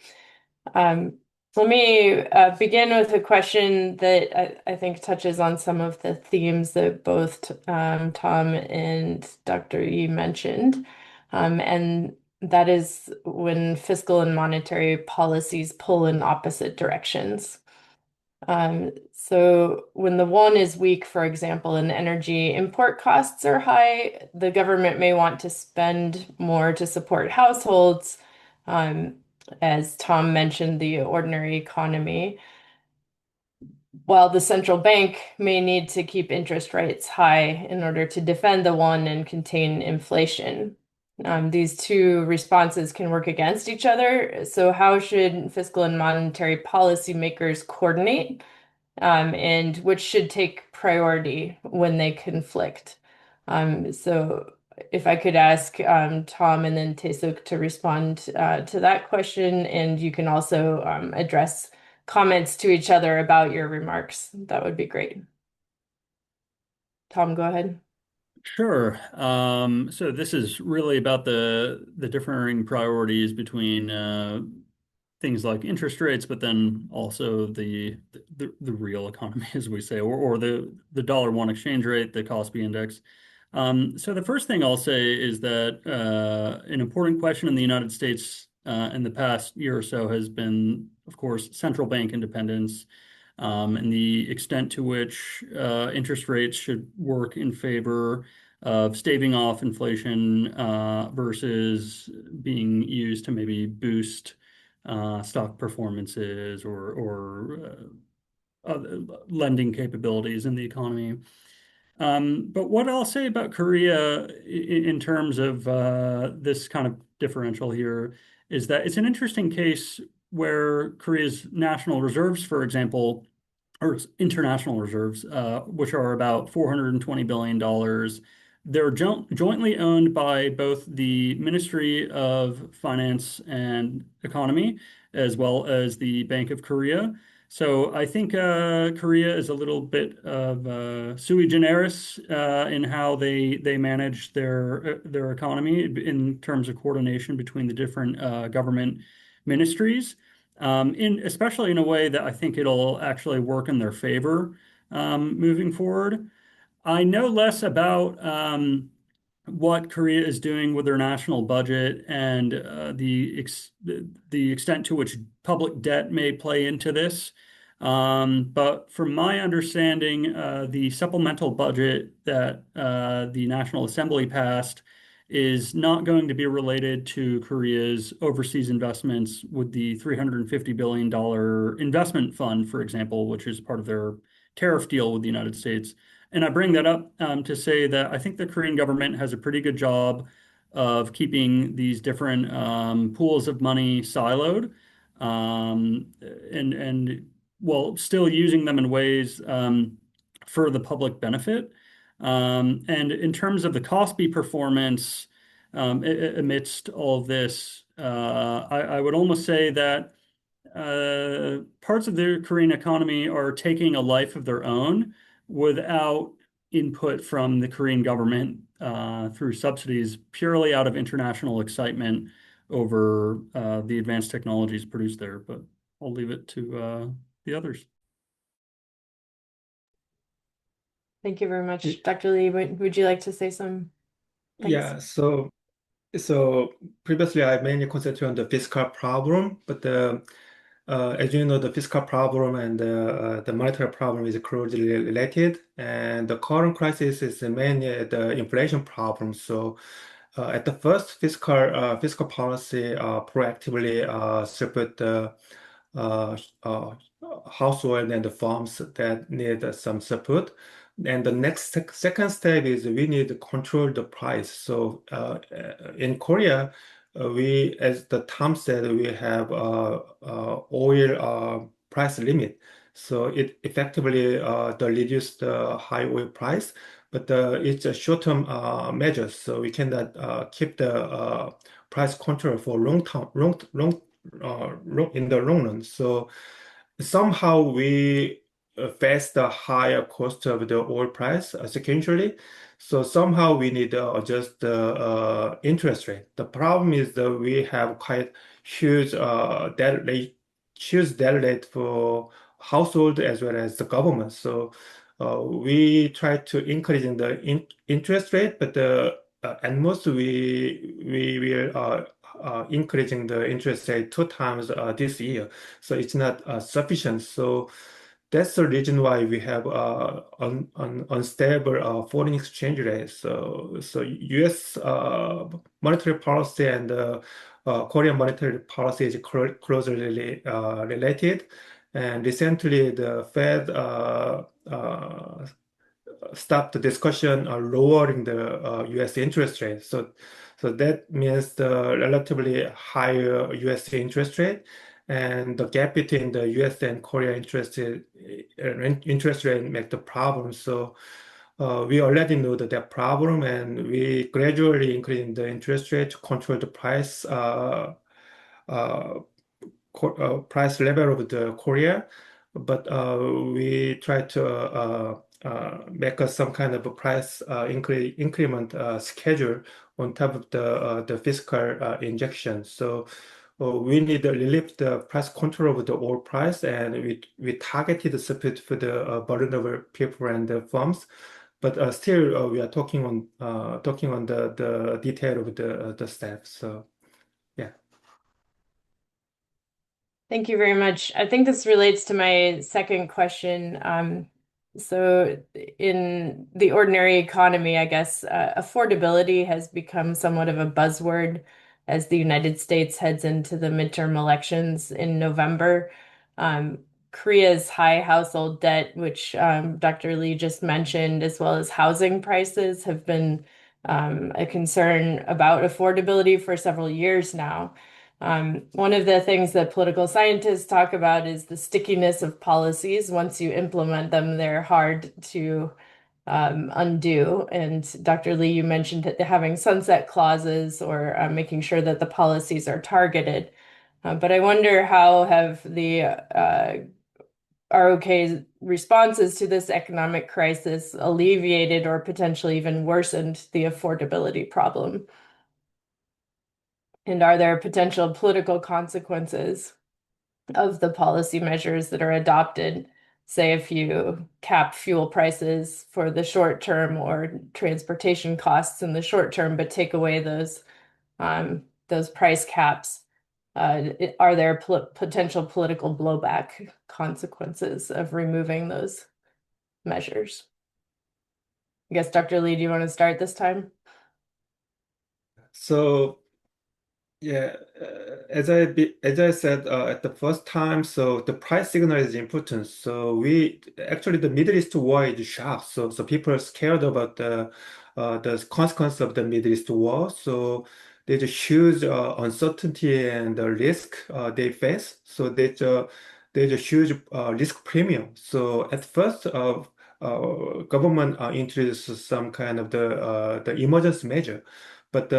Let me begin with a question that I think touches on some of the themes that both Tom and Dr. Yi mentioned, and that is when fiscal and monetary policies pull in opposite directions. So when the won is weak, for example, and energy import costs are high, the government may want to spend more to support households, as Tom mentioned, the ordinary economy, while the central bank may need to keep interest rates high in order to defend the won and contain inflation. These two responses can work against each other. So how should fiscal and monetary policy makers coordinate? And which should take priority when they conflict? So if I could ask Tom and then Taesuk to respond to that question, and you can also address comments to each other about your remarks, that would be great. Tom, go ahead. Sure. So this is really about the differing priorities between things like interest rates, but then also the real economy, as we say, or the dollar-won exchange rate, the Kospi index. So the first thing I'll say is that an important question in the United States in the past year or so has been, of course, central bank independence, and the extent to which interest rates should work in favor of staving off inflation versus being used to maybe boost stock performances or lending capabilities in the economy. But what I'll say about Korea in terms of this kind of differential here is that it's an interesting case where Korea's national reserves, for example, or international reserves, which are about $420 billion, they're jointly owned by both the Ministry of Finance and Economy as well as the Bank of Korea. So I think Korea is a little bit of sui generis in how they manage their economy in terms of coordination between the different government ministries, especially in a way that I think it'll actually work in their favor moving forward. I know less about what Korea is doing with their national budget and the extent to which public debt may play into this. But from my understanding, the supplemental budget that the National Assembly passed is not going to be related to Korea's overseas investments with the $350 billion investment fund, for example, which is part of their tariff deal with the United States. And I bring that up to say that I think the Korean government has a pretty good job of keeping these different pools of money siloed, and well, still using them in ways for the public benefit. And in terms of the Kospi performance amidst all of this, I would almost say that parts of the Korean economy are taking a life of their own without input from the Korean government through subsidies, purely out of international excitement over the advanced technologies produced there. But I'll leave it to the others. Thank you very much. Dr. Lee, would you like to say some things? Yeah, so previously I mainly concentrated on the fiscal problem, but as you know, the fiscal problem and the monetary problem is closely related, and the current crisis is mainly the inflation problem. So at the first, fiscal policy proactively support the household and the firms that need some support. And the next second step is we need to control the price. So in Korea, we, as the Tom said, we have oil price limit. So it effectively the reduce the high oil price, but it's a short-term measure. So we cannot keep the price control for long term, in the long run. So somehow we face the higher cost of the oil price sequentially. So somehow we need to adjust the interest rate. The problem is that we have quite huge debt rate for household as well as the government. So we try to increase in the interest rate, but at most we will increasing the interest rate 2 times this year. So it's not sufficient. So that's the reason why we have unstable foreign exchange rate. So U.S. Monetary policy and Korean monetary policy is closely related. And recently, the Fed stopped the discussion on lowering the U.S. interest rate. So that means the relatively higher U.S. interest rate, and the gap between the U.S. and Korea interest rate make the problem. So we already know that problem, and we gradually increasing the interest rate to control the price price level of the Korea. But we try to make some kind of a price increment schedule on top of the fiscal injection. So we need to relieve the price control of the oil price, and we targeted support for the vulnerable people and the firms. But still, we are talking on the detail of the steps. So yeah. Thank you very much. I think this relates to my second question. So in the ordinary economy, I guess, affordability has become somewhat of a buzzword as the United States heads into the midterm elections in November. Korea's high household debt, which Dr. Lee just mentioned, as well as housing prices, have been a concern about affordability for several years now. One of the things that political scientists talk about is the stickiness of policies. Once you implement them, they're hard to undo. And Dr. Lee, you mentioned having sunset clauses or making sure that the policies are targeted. But I wonder, how have the ROK's responses to this economic crisis alleviated or potentially even worsened the affordability problem? And are there potential political consequences of the policy measures that are adopted, say if you cap fuel prices for the short term or transportation costs in the short term, but take away those price caps, are there potential political blowback consequences of removing those measures? I guess, Dr. Lee, do you want to start this time? So yeah, as I said at the first time, so the price signal is important. So the Middle East war is shock. So people are scared about the consequence of the Middle East war. So there's a huge uncertainty and risk they face. So there's a huge risk premium. So at first, government introduced some kind of the emergency measure. But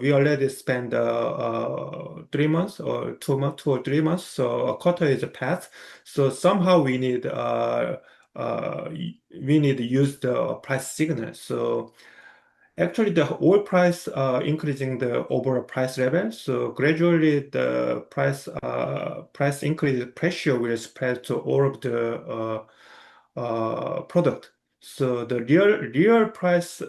we already spent 3 months or 2 months, 2 or 3 months. So a quarter is passed. So somehow we need to use the price signal. So actually, the oil price increasing the overall price level. So gradually, the price increase pressure will spread to all of the product. So the real price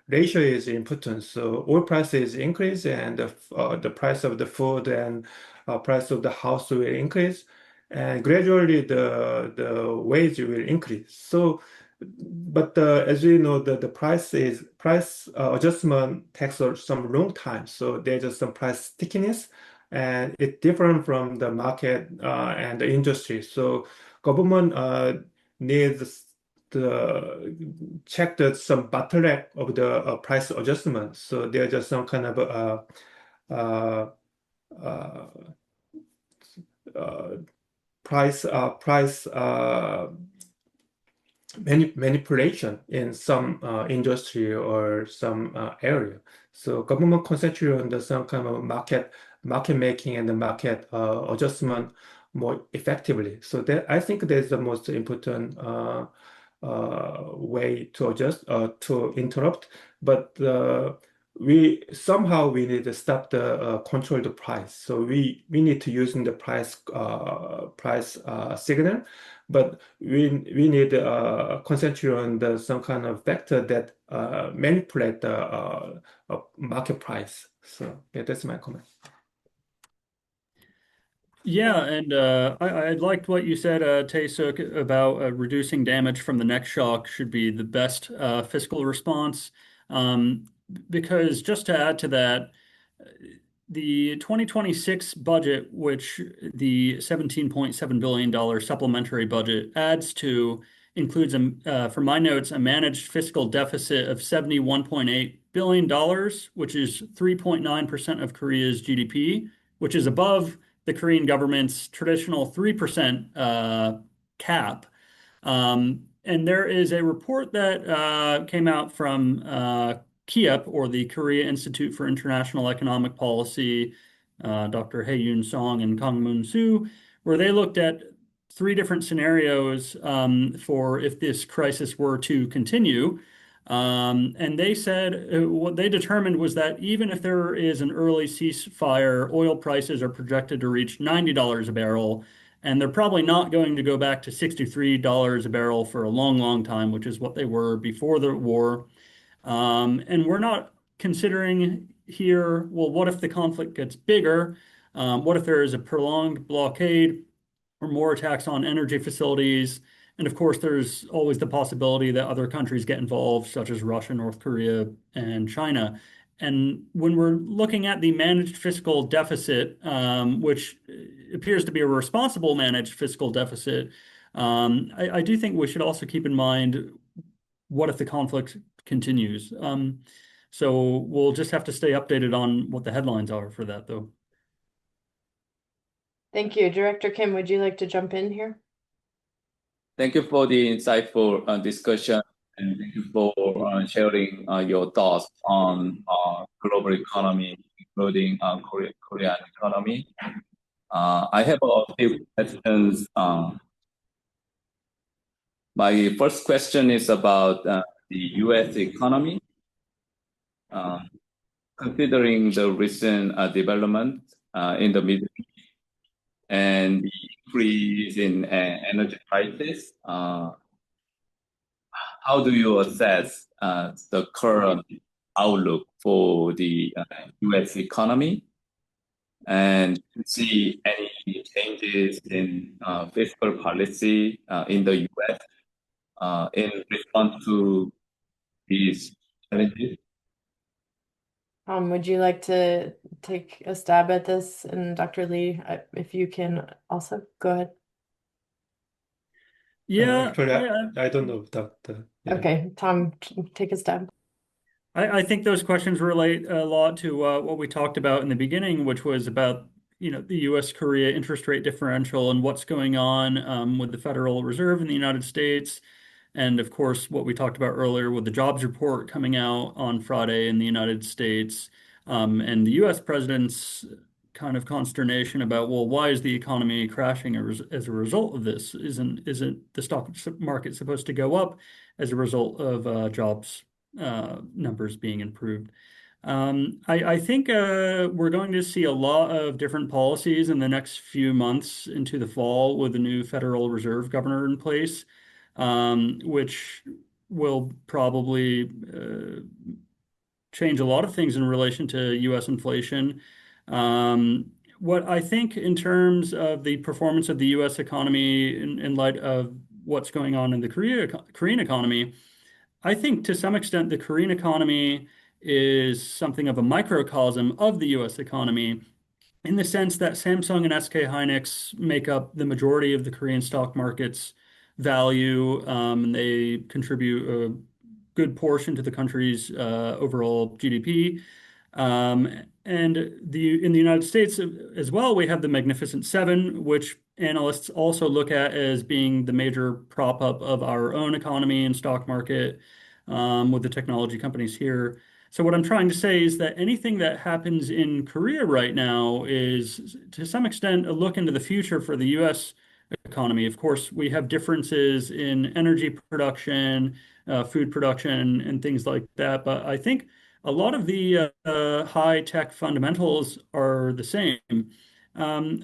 ratio is important. So oil prices increase, and the price of the food and price of the house will increase, and gradually the wage will increase. So, but as you know, the price adjustment takes some long time. So there's just some price stickiness, and it's different from the market and the industry. So government needs to check some bottleneck of the price adjustment. So there's just some kind of uh, uh, price manipulation in some industry or some area. So government concentrate on some kind of market making and the market adjustment more effectively. So that I think that's the most important way to adjust to interrupt. But we need to stop the control the price. So we need to use the price signal, but we need concentrate on some kind of factor that manipulate the market price. So yeah, that's my comment. Yeah, and I liked what you said, Taesuk, about reducing damage from the next shock should be the best fiscal response. Because just to add to that, the 2026 budget, which the $17.7 billion supplementary budget adds to, includes, from my notes, a managed fiscal deficit of $71.8 billion, which is 3.9% of Korea's GDP, which is above the Korean government's traditional 3% cap. And there is a report that came out from KIEP, or the Korea Institute for International Economic Policy, Dr. Hae-Yoon Song and Kang-Moon Soo, where they looked at 3 different scenarios for if this crisis were to continue. And they said what they determined was that even if there is an early ceasefire, oil prices are projected to reach $90 a barrel, and they're probably not going to go back to $63 a barrel for a long, long time, which is what they were before the war. And we're not considering here, well, what if the conflict gets bigger? What if there is a prolonged blockade or more attacks on energy facilities? And of course, there's always the possibility that other countries get involved, such as Russia, North Korea, and China. And when we're looking at the managed fiscal deficit, which appears to be a responsible managed fiscal deficit, I do think we should also keep in mind, what if the conflict continues? So we'll just have to stay updated on what the headlines are for that, though. Thank you. Director Kim, would you like to jump in here? Thank you for the insightful discussion, and thank you for sharing your thoughts on global economy, including Korean economy. I have a few questions. My first question is about the U.S. economy. Considering the recent development in the Middle East, and the increase in energy prices. How do you assess the current outlook for the U.S. economy, and see any changes in fiscal policy in the U.S. In response to these challenges? Would you like to take a stab at this? And Dr. Lee, if you can also go ahead. Yeah, Actually, I don't know that. Yeah. Okay, Tom, take a stab. I think those questions relate a lot to what we talked about in the beginning, which was about the U.S.-Korea interest rate differential and what's going on with the Federal Reserve in the United States. And of course, what we talked about earlier with the jobs report coming out on Friday in the United States, and the U.S. president's kind of consternation about, well, why is the economy crashing as a result of this? Isn't the stock market supposed to go up as a result of jobs numbers being improved? I think we're going to see a lot of different policies in the next few months into the fall with the new Federal Reserve governor in place, which will probably change a lot of things in relation to U.S. inflation. What I think in terms of the performance of the U.S. economy in light of what's going on in the Korean economy, I think to some extent the Korean economy is something of a microcosm of the U.S. economy, in the sense that Samsung and SK Hynix make up the majority of the Korean stock market's value, and they contribute a good portion to the country's overall GDP. And in the United States as well, we have the Magnificent Seven, which analysts also look at as being the major prop up of our own economy and stock market, with the technology companies here. So what I'm trying to say is that anything that happens in Korea right now is, to some extent, a look into the future for the U.S. economy. Of course, we have differences in energy production, food production, and things like that. But I think a lot of the high-tech fundamentals are the same.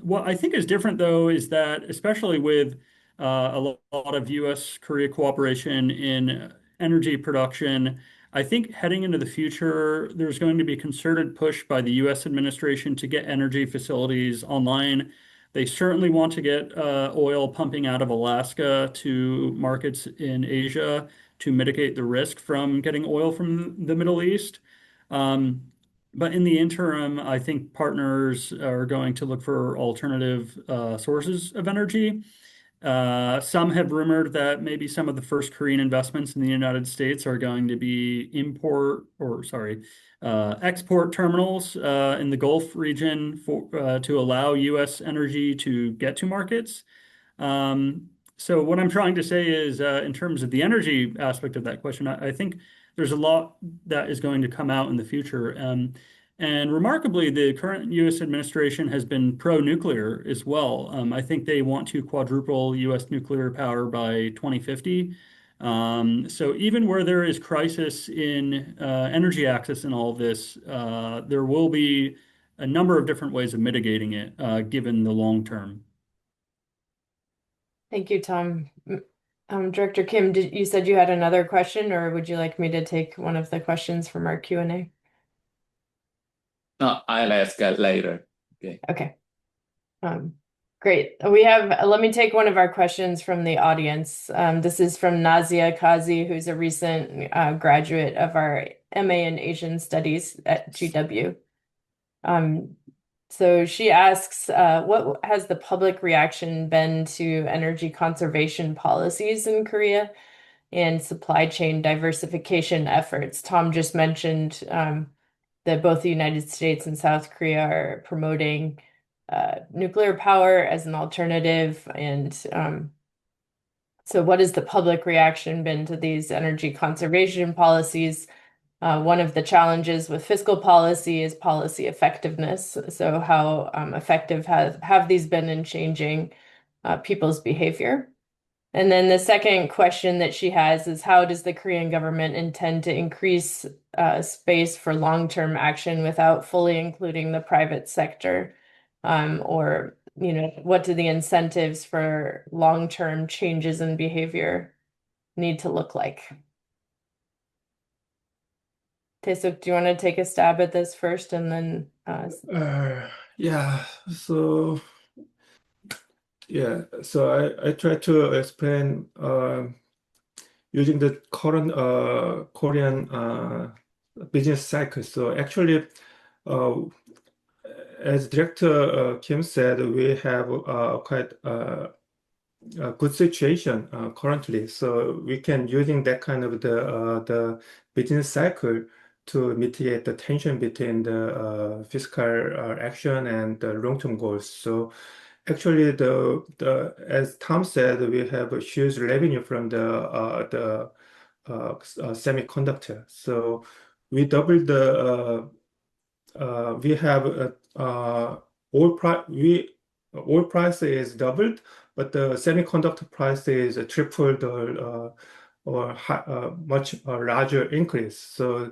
What I think is different, though, is that especially with a lot of U.S.-Korea cooperation in energy production, I think heading into the future, there's going to be a concerted push by the U.S. administration to get energy facilities online. They certainly want to get oil pumping out of Alaska to markets in Asia to mitigate the risk from getting oil from the Middle East. But in the interim, I think partners are going to look for alternative sources of energy. Some have rumored that maybe some of the first Korean investments in the United States are going to be export terminals in the Gulf region to allow U.S. energy to get to markets. So what I'm trying to say is, in terms of the energy aspect of that question, I think there's a lot that is going to come out in the future. And remarkably, the current U.S. administration has been pro-nuclear as well. I think they want to quadruple U.S. nuclear power by 2050. So even where there is crisis in energy access and all of this, there will be a number of different ways of mitigating it, given the long term. Thank you, Tom. Director Kim, you said you had another question, or would you like me to take one of the questions from our Q&A? No, I'll ask that later. Okay. Okay. Great. Let me take one of our questions from the audience. This is from Nazia Kazi, who's a recent graduate of our MA in Asian Studies at GW. So she asks, what has the public reaction been to energy conservation policies in Korea and supply chain diversification efforts? Tom just mentioned that both the United States and South Korea are promoting nuclear power as an alternative. And so what has the public reaction been to these energy conservation policies? One of the challenges with fiscal policy is policy effectiveness. So how effective have these been in changing people's behavior? And then the second question that she has is, how does the Korean government intend to increase space for long-term action without fully including the private sector or what do the incentives for long-term changes in behavior need to look like? Taesuk, do you want to take a stab at this first and then Yeah, so I try to explain using the current Korean business cycle. So actually, uh, as Director Kim said, we have quite a good situation currently. So we can using that kind of the business cycle to mitigate the tension between the fiscal action and the long-term goals. So actually, as Tom said, we have a huge revenue from the semiconductor. So we doubled we have oil price is doubled, but the semiconductor price is tripled or much larger increase. So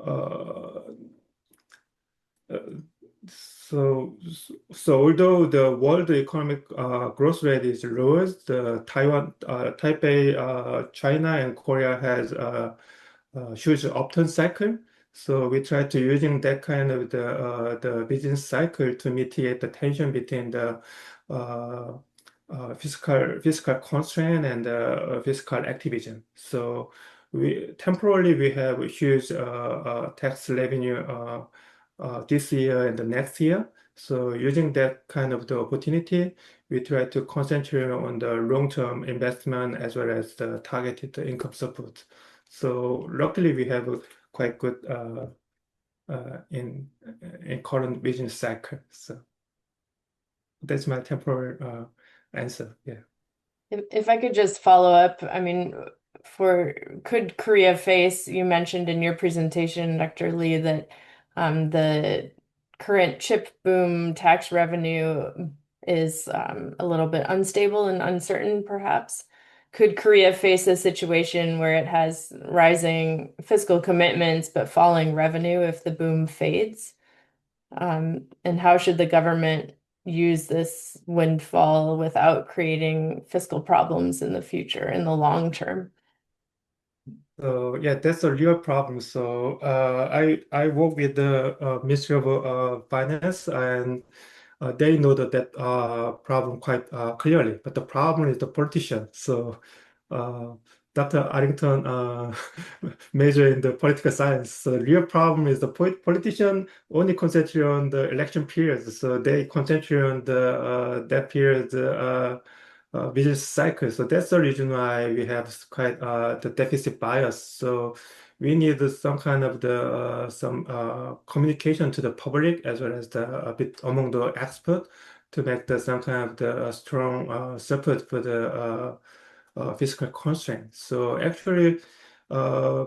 uh, uh, so although the world economic growth rate is lower, the Taipei, China, and Korea has a huge upturn cycle. So we try to using that kind of the business cycle to mitigate the tension between the uh, fiscal constraint and fiscal activism. So we temporarily have a huge tax revenue this year and the next year. So using that kind of the opportunity, we try to concentrate on the long-term investment as well as the targeted income support. So luckily, we have a quite good in current business cycle. So that's my temporary answer. Yeah. if I could just follow up, I mean, could Korea face, you mentioned in your presentation, Dr. Lee, that the current chip boom tax revenue is a little bit unstable and uncertain, perhaps. Could Korea face a situation where it has rising fiscal commitments but falling revenue if the boom fades? And how should the government use this windfall without creating fiscal problems in the future, in the long term? So yeah, that's a real problem. So I work with the Ministry of Finance, and they know that problem quite clearly. But the problem is the politician. So uh, Dr. Arrington major in the political science. So the real problem is the politician only concentrate on the election periods. So they concentrate on the that period. Business cycle. So that's the reason why we have quite the deficit bias. So we need some kind of the some communication to the public as well as the a bit among the expert to make some kind of the strong support for the fiscal constraints. So actually, uh,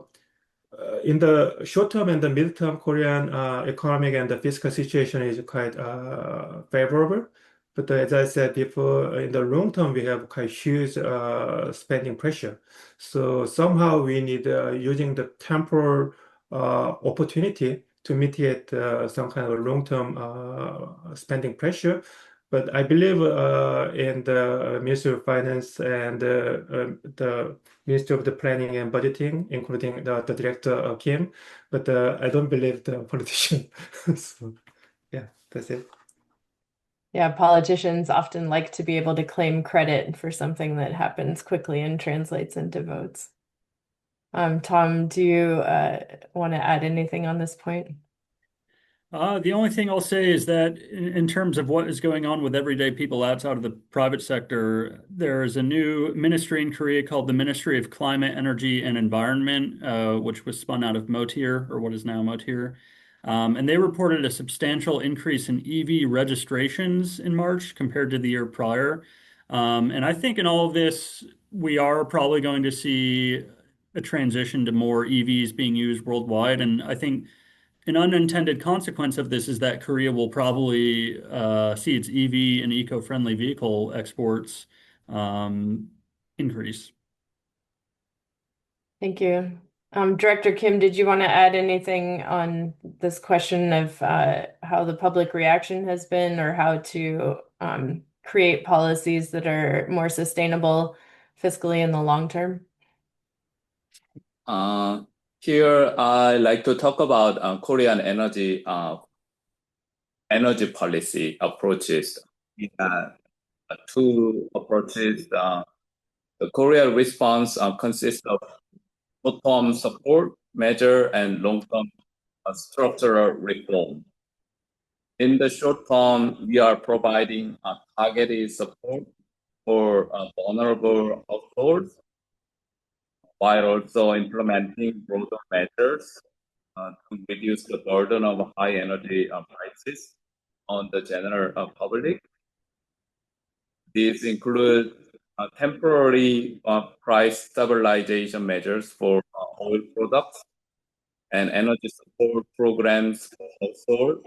in the short term and the mid term, Korean economic and the fiscal situation is quite favorable. But as I said before, in the long term, we have quite huge spending pressure. So somehow we need using the temporal opportunity to mitigate some kind of long-term spending pressure. But I believe in the Ministry of Finance and the Ministry of the Planning and Budgeting, including the Director Kim. But I don't believe the politician. So yeah, that's it. Yeah, politicians often like to be able to claim credit for something that happens quickly and translates into votes. Tom, do you want to add anything on this point? The only thing I'll say is that in terms of what is going on with everyday people outside of the private sector, there is a new ministry in Korea called the Ministry of Climate, Energy, and Environment, which was spun out of Motir, or what is now Motir. And they reported a substantial increase in EV registrations in March compared to the year prior. And I think in all of this, we are probably going to see a transition to more EVs being used worldwide. And I think an unintended consequence of this is that Korea will probably see its EV and eco-friendly vehicle exports increase. Thank you. Director Kim, did you want to add anything on this question of how the public reaction has been or how to create policies that are more sustainable fiscally in the long term? Here, I like to talk about Korean energy policy approaches. We have two approaches. The Korea response consists of short-term support measure and long-term structural reform. In the short term, we are providing targeted support for vulnerable households while also implementing broader measures to reduce the burden of high energy prices on the general public. These include temporary price stabilization measures for oil products and energy support programs for households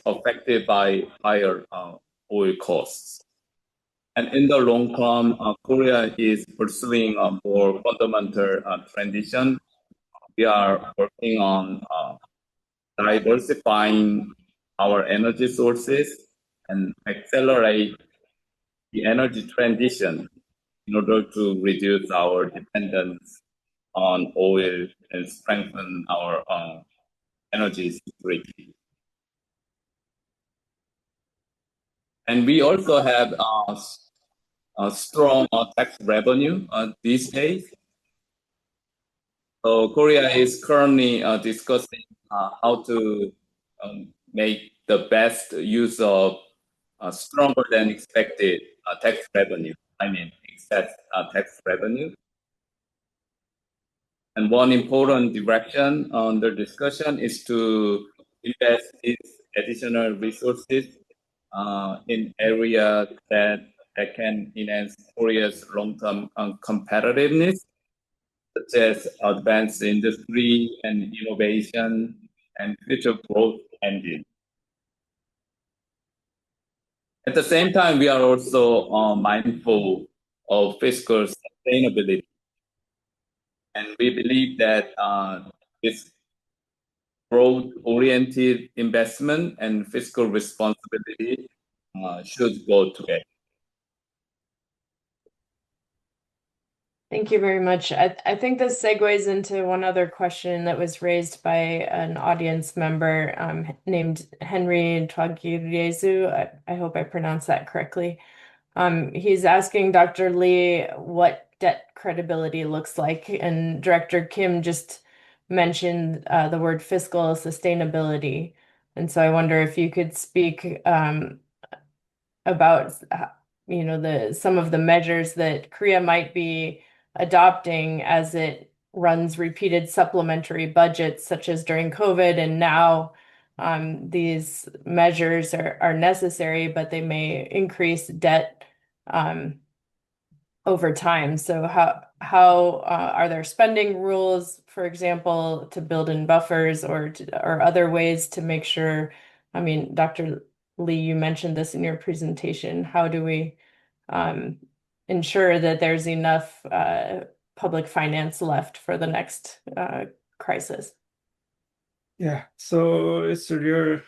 affected by higher oil costs. And in the long term, Korea is pursuing a more fundamental transition. We are working on diversifying our energy sources and accelerate the energy transition in order to reduce our dependence on oil and strengthen our energy security. And we also have a strong tax revenue these days. So Korea is currently discussing how to make the best use of stronger than expected tax revenue. I mean, excess tax revenue. And one important direction under discussion is to invest these additional resources in areas that can enhance Korea's long-term competitiveness, such as advanced industry and innovation and future growth engine. At the same time, we are also mindful of fiscal sustainability. And we believe that this growth-oriented investment and fiscal responsibility should go together. Thank you very much. I think this segues into one other question that was raised by an audience member named Henry Twagiriezu. I hope I pronounced that correctly. He's asking Dr. Lee what debt credibility looks like, and Director Kim just mentioned the word fiscal sustainability. And so I wonder if you could speak about some of the measures that Korea might be adopting as it runs repeated supplementary budgets, such as during COVID, and now these measures are necessary, but they may increase debt over time. So how are there spending rules, for example, to build in buffers or other ways to make sure? I mean, Dr. Lee, you mentioned this in your presentation. How do we ensure that there's enough public finance left for the next crisis? Yeah, so it's a real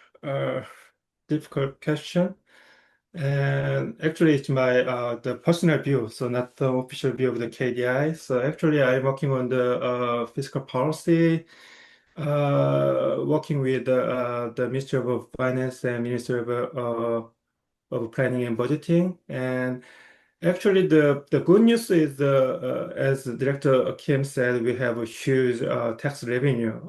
difficult question. And actually, it's my the personal view, so not the official view of the KDI. So actually, I'm working on the fiscal policy, working with the Ministry of Finance and Ministry of Planning and Budgeting. And actually, the good news is, as Director Kim said, we have a huge tax revenue,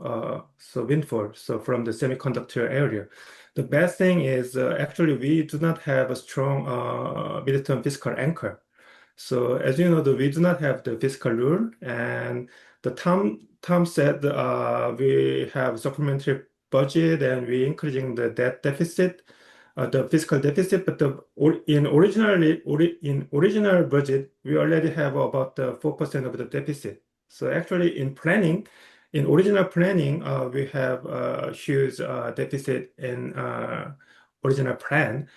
so windfall, so from the semiconductor area. The bad thing is actually we do not have a strong midterm fiscal anchor. So as you know, we do not have the fiscal rule, and the Tom said we have supplementary budget and we increasing the debt deficit, the fiscal deficit, but in original budget we already have about 4% of the deficit. So actually in original planning, we have a huge deficit in original plan.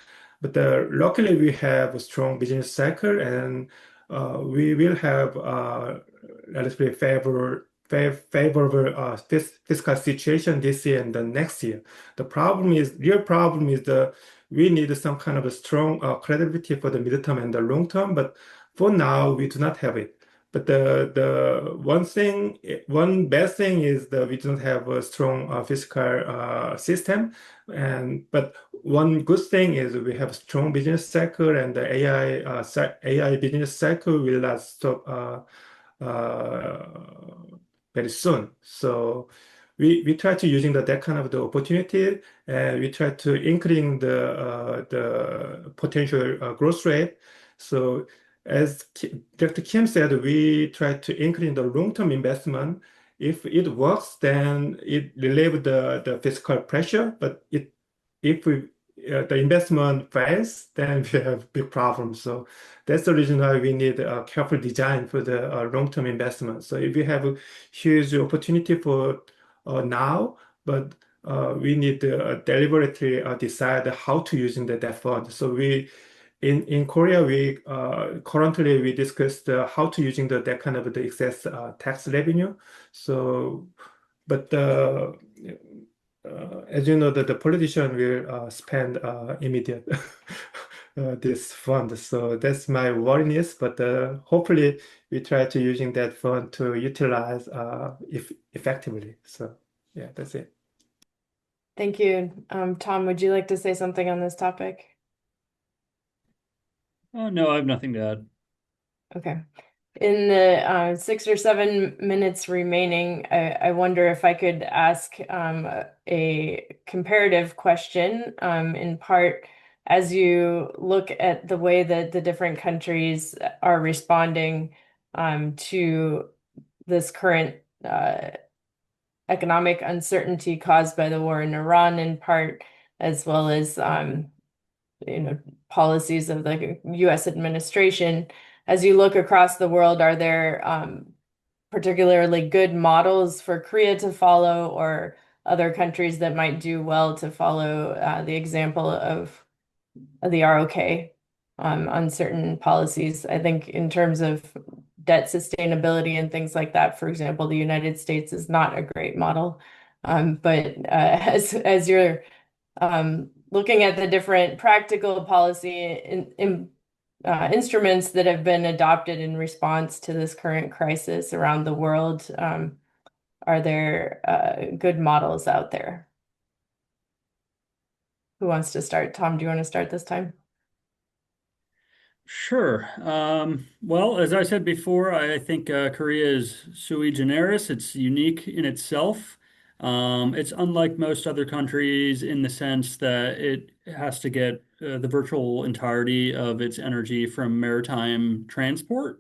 But luckily, we have a strong business cycle, and we will have relatively favorable fiscal situation this year and the next year. The real problem is we need some kind of a strong credibility for the midterm and the long term, but for now we do not have it. But the one bad thing is that we don't have a strong fiscal system, but one good thing is we have a strong business cycle, and the AI business cycle will not stop very soon. So we try to using that kind of the opportunity, and we try to increasing the potential growth rate. So as Dr. Kim said, we try to increase the long-term investment. If it works, then it relieves the fiscal pressure. But if the investment fails, then we have big problems. So that's the reason why we need a careful design for the long-term investment. So if we have a huge opportunity for now, but we need to deliberately decide how to using that fund. So in Korea, we currently we discussed how to using that kind of the excess tax revenue. So, but as you know, that the politician will spend immediate this fund. So that's my worriness. But hopefully, we try to using that fund to utilize effectively. So yeah, that's it. Thank you. Tom, would you like to say something on this topic? Oh, no, I have nothing to add. Okay. In the 6 or 7 minutes remaining, I wonder if I could ask a comparative question, in part, as you look at the way that the different countries are responding to this current economic uncertainty caused by the war in Iran, in part, as well as policies of the U.S. administration. As you look across the world, are there particularly good models for Korea to follow, or other countries that might do well to follow the example of the ROK on certain policies? I think in terms of debt sustainability and things like that, for example, the United States is not a great model. But as you're looking at the different practical policy instruments that have been adopted in response to this current crisis around the world, are there good models out there? Who wants to start? Tom, do you want to start this time? Sure. Well, as I said before, I think Korea is sui generis. It's unique in itself. It's unlike most other countries in the sense that it has to get the virtual entirety of its energy from maritime transport.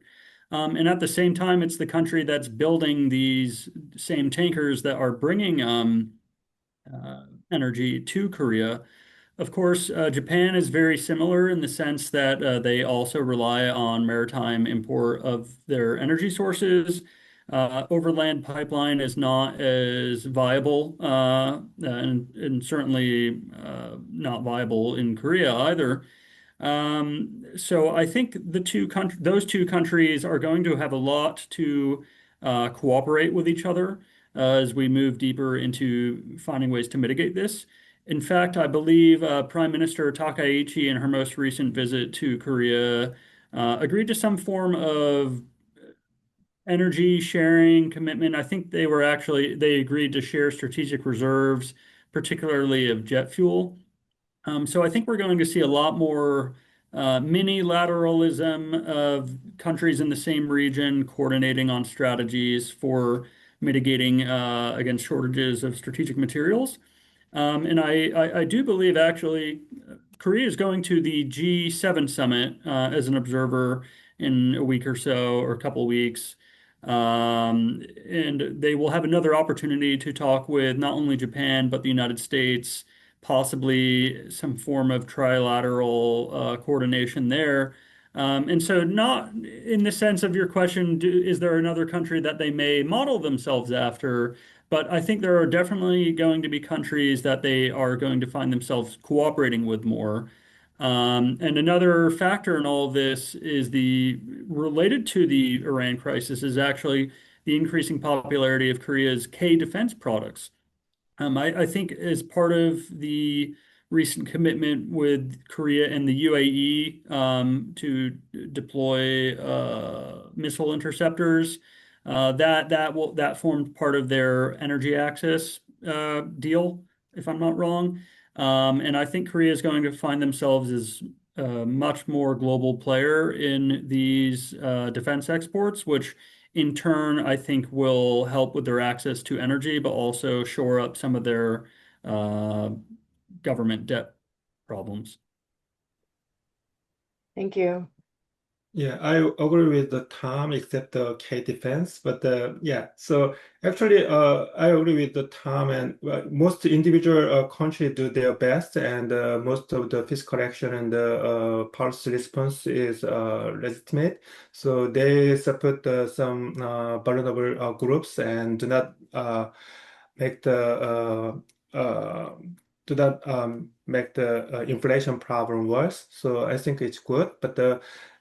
And at the same time, it's the country that's building these same tankers that are bringing energy to Korea. Of course, Japan is very similar in the sense that they also rely on maritime import of their energy sources. Overland pipeline is not as viable, and certainly not viable in Korea either. So I think those two countries are going to have a lot to cooperate with each other as we move deeper into finding ways to mitigate this. In fact, I believe Prime Minister Takaichi, in her most recent visit to Korea, agreed to some form of energy sharing commitment. I think they agreed to share strategic reserves, particularly of jet fuel. So I think we're going to see a lot more mini-lateralism of countries in the same region coordinating on strategies for mitigating against shortages of strategic materials. And I do believe actually Korea is going to the G7 summit as an observer in a week or so, or a couple of weeks. And they will have another opportunity to talk with not only Japan, but the United States, possibly some form of trilateral coordination there. And so not in the sense of your question, is there another country that they may model themselves after? But I think there are definitely going to be countries that they are going to find themselves cooperating with more. And another factor in all of this is related to the Iran crisis is actually the increasing popularity of Korea's K defense products. I think as part of the recent commitment with Korea and the UAE to deploy missile interceptors, that formed part of their energy access deal, if I'm not wrong. And I think Korea is going to find themselves as a much more global player in these defense exports, which in turn, I think will help with their access to energy, but also shore up some of their government debt problems. Thank you. Yeah, I agree with the Tom, except the K defense. But yeah, so actually, I agree with the Tom, and most individual countries do their best, and most of the fiscal action and the policy response is legitimate. So they support some vulnerable groups and do not make the make the inflation problem worse. So I think it's good. But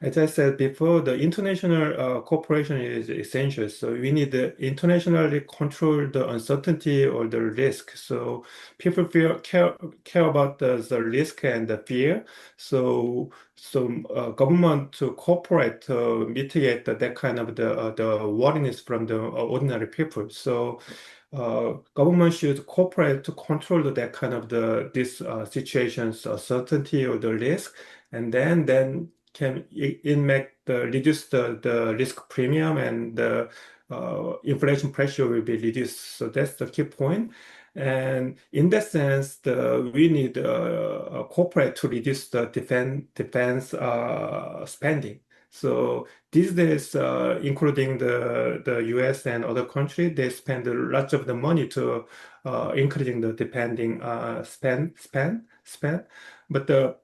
as I said before, the international cooperation is essential. So we need to internationally control the uncertainty or the risk. So people care about the risk and the fear. So government to cooperate to mitigate that kind of the worriness from the ordinary people. So government should cooperate to control that kind of this situations uncertainty or the risk, and then can it make the reduce the risk premium, and the inflation pressure will be reduced. So that's the key point. And in that sense, we need cooperate to reduce the defense spending. So these days, including the US and other countries, they spend lots of the money to increasing the depending spend. But the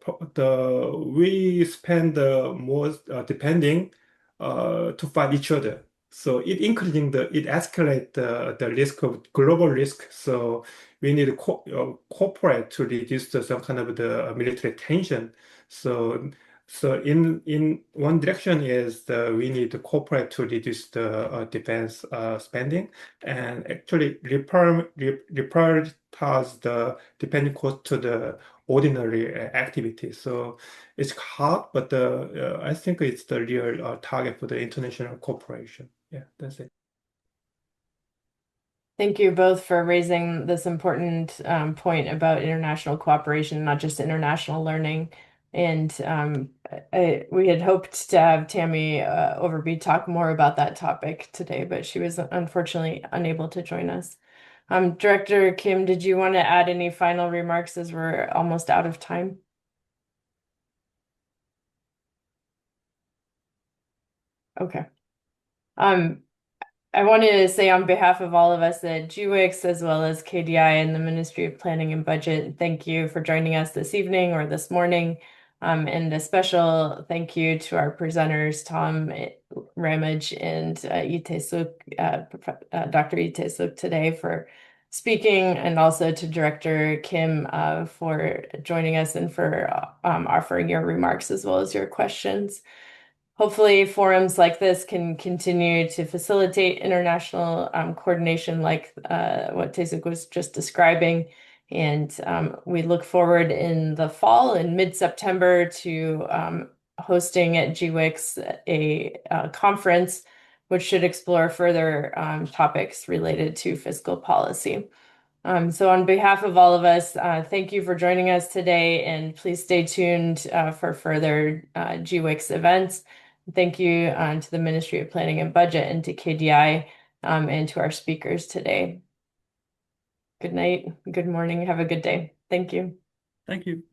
we spend the most depending to fight each other. So it escalate the risk of global risk. So we need to cooperate to reduce some kind of the military tension. So in one direction is we need to cooperate to reduce the defense spending, and actually reprioritize the depending cost to the ordinary activity. So it's hard, but I think it's the real target for the international cooperation. Yeah, that's it. Thank you both for raising this important point about international cooperation, not just international learning. And we had hoped to have Tammy Overby talk more about that topic today, but she was unfortunately unable to join us. Director Kim, did you want to add any final remarks as we're almost out of time? Okay. I wanted to say on behalf of all of us at GWIKS as well as KDI and the Ministry of Planning and Budget, thank you for joining us this evening or this morning. And a special thank you to our presenters, Tom Ramage and Dr. Taesuk today for speaking, and also to Director Kim for joining us and for offering your remarks as well as your questions. Hopefully, forums like this can continue to facilitate international coordination like what Taesuk was just describing. And we look forward in the fall, in mid-September, to hosting at GWIKS a conference which should explore further topics related to fiscal policy. So on behalf of all of us, thank you for joining us today, and please stay tuned for further GWIKS events. Thank you to the Ministry of Planning and Budget and to KDI and to our speakers today. Good night, good morning, have a good day. Thank you. Thank you.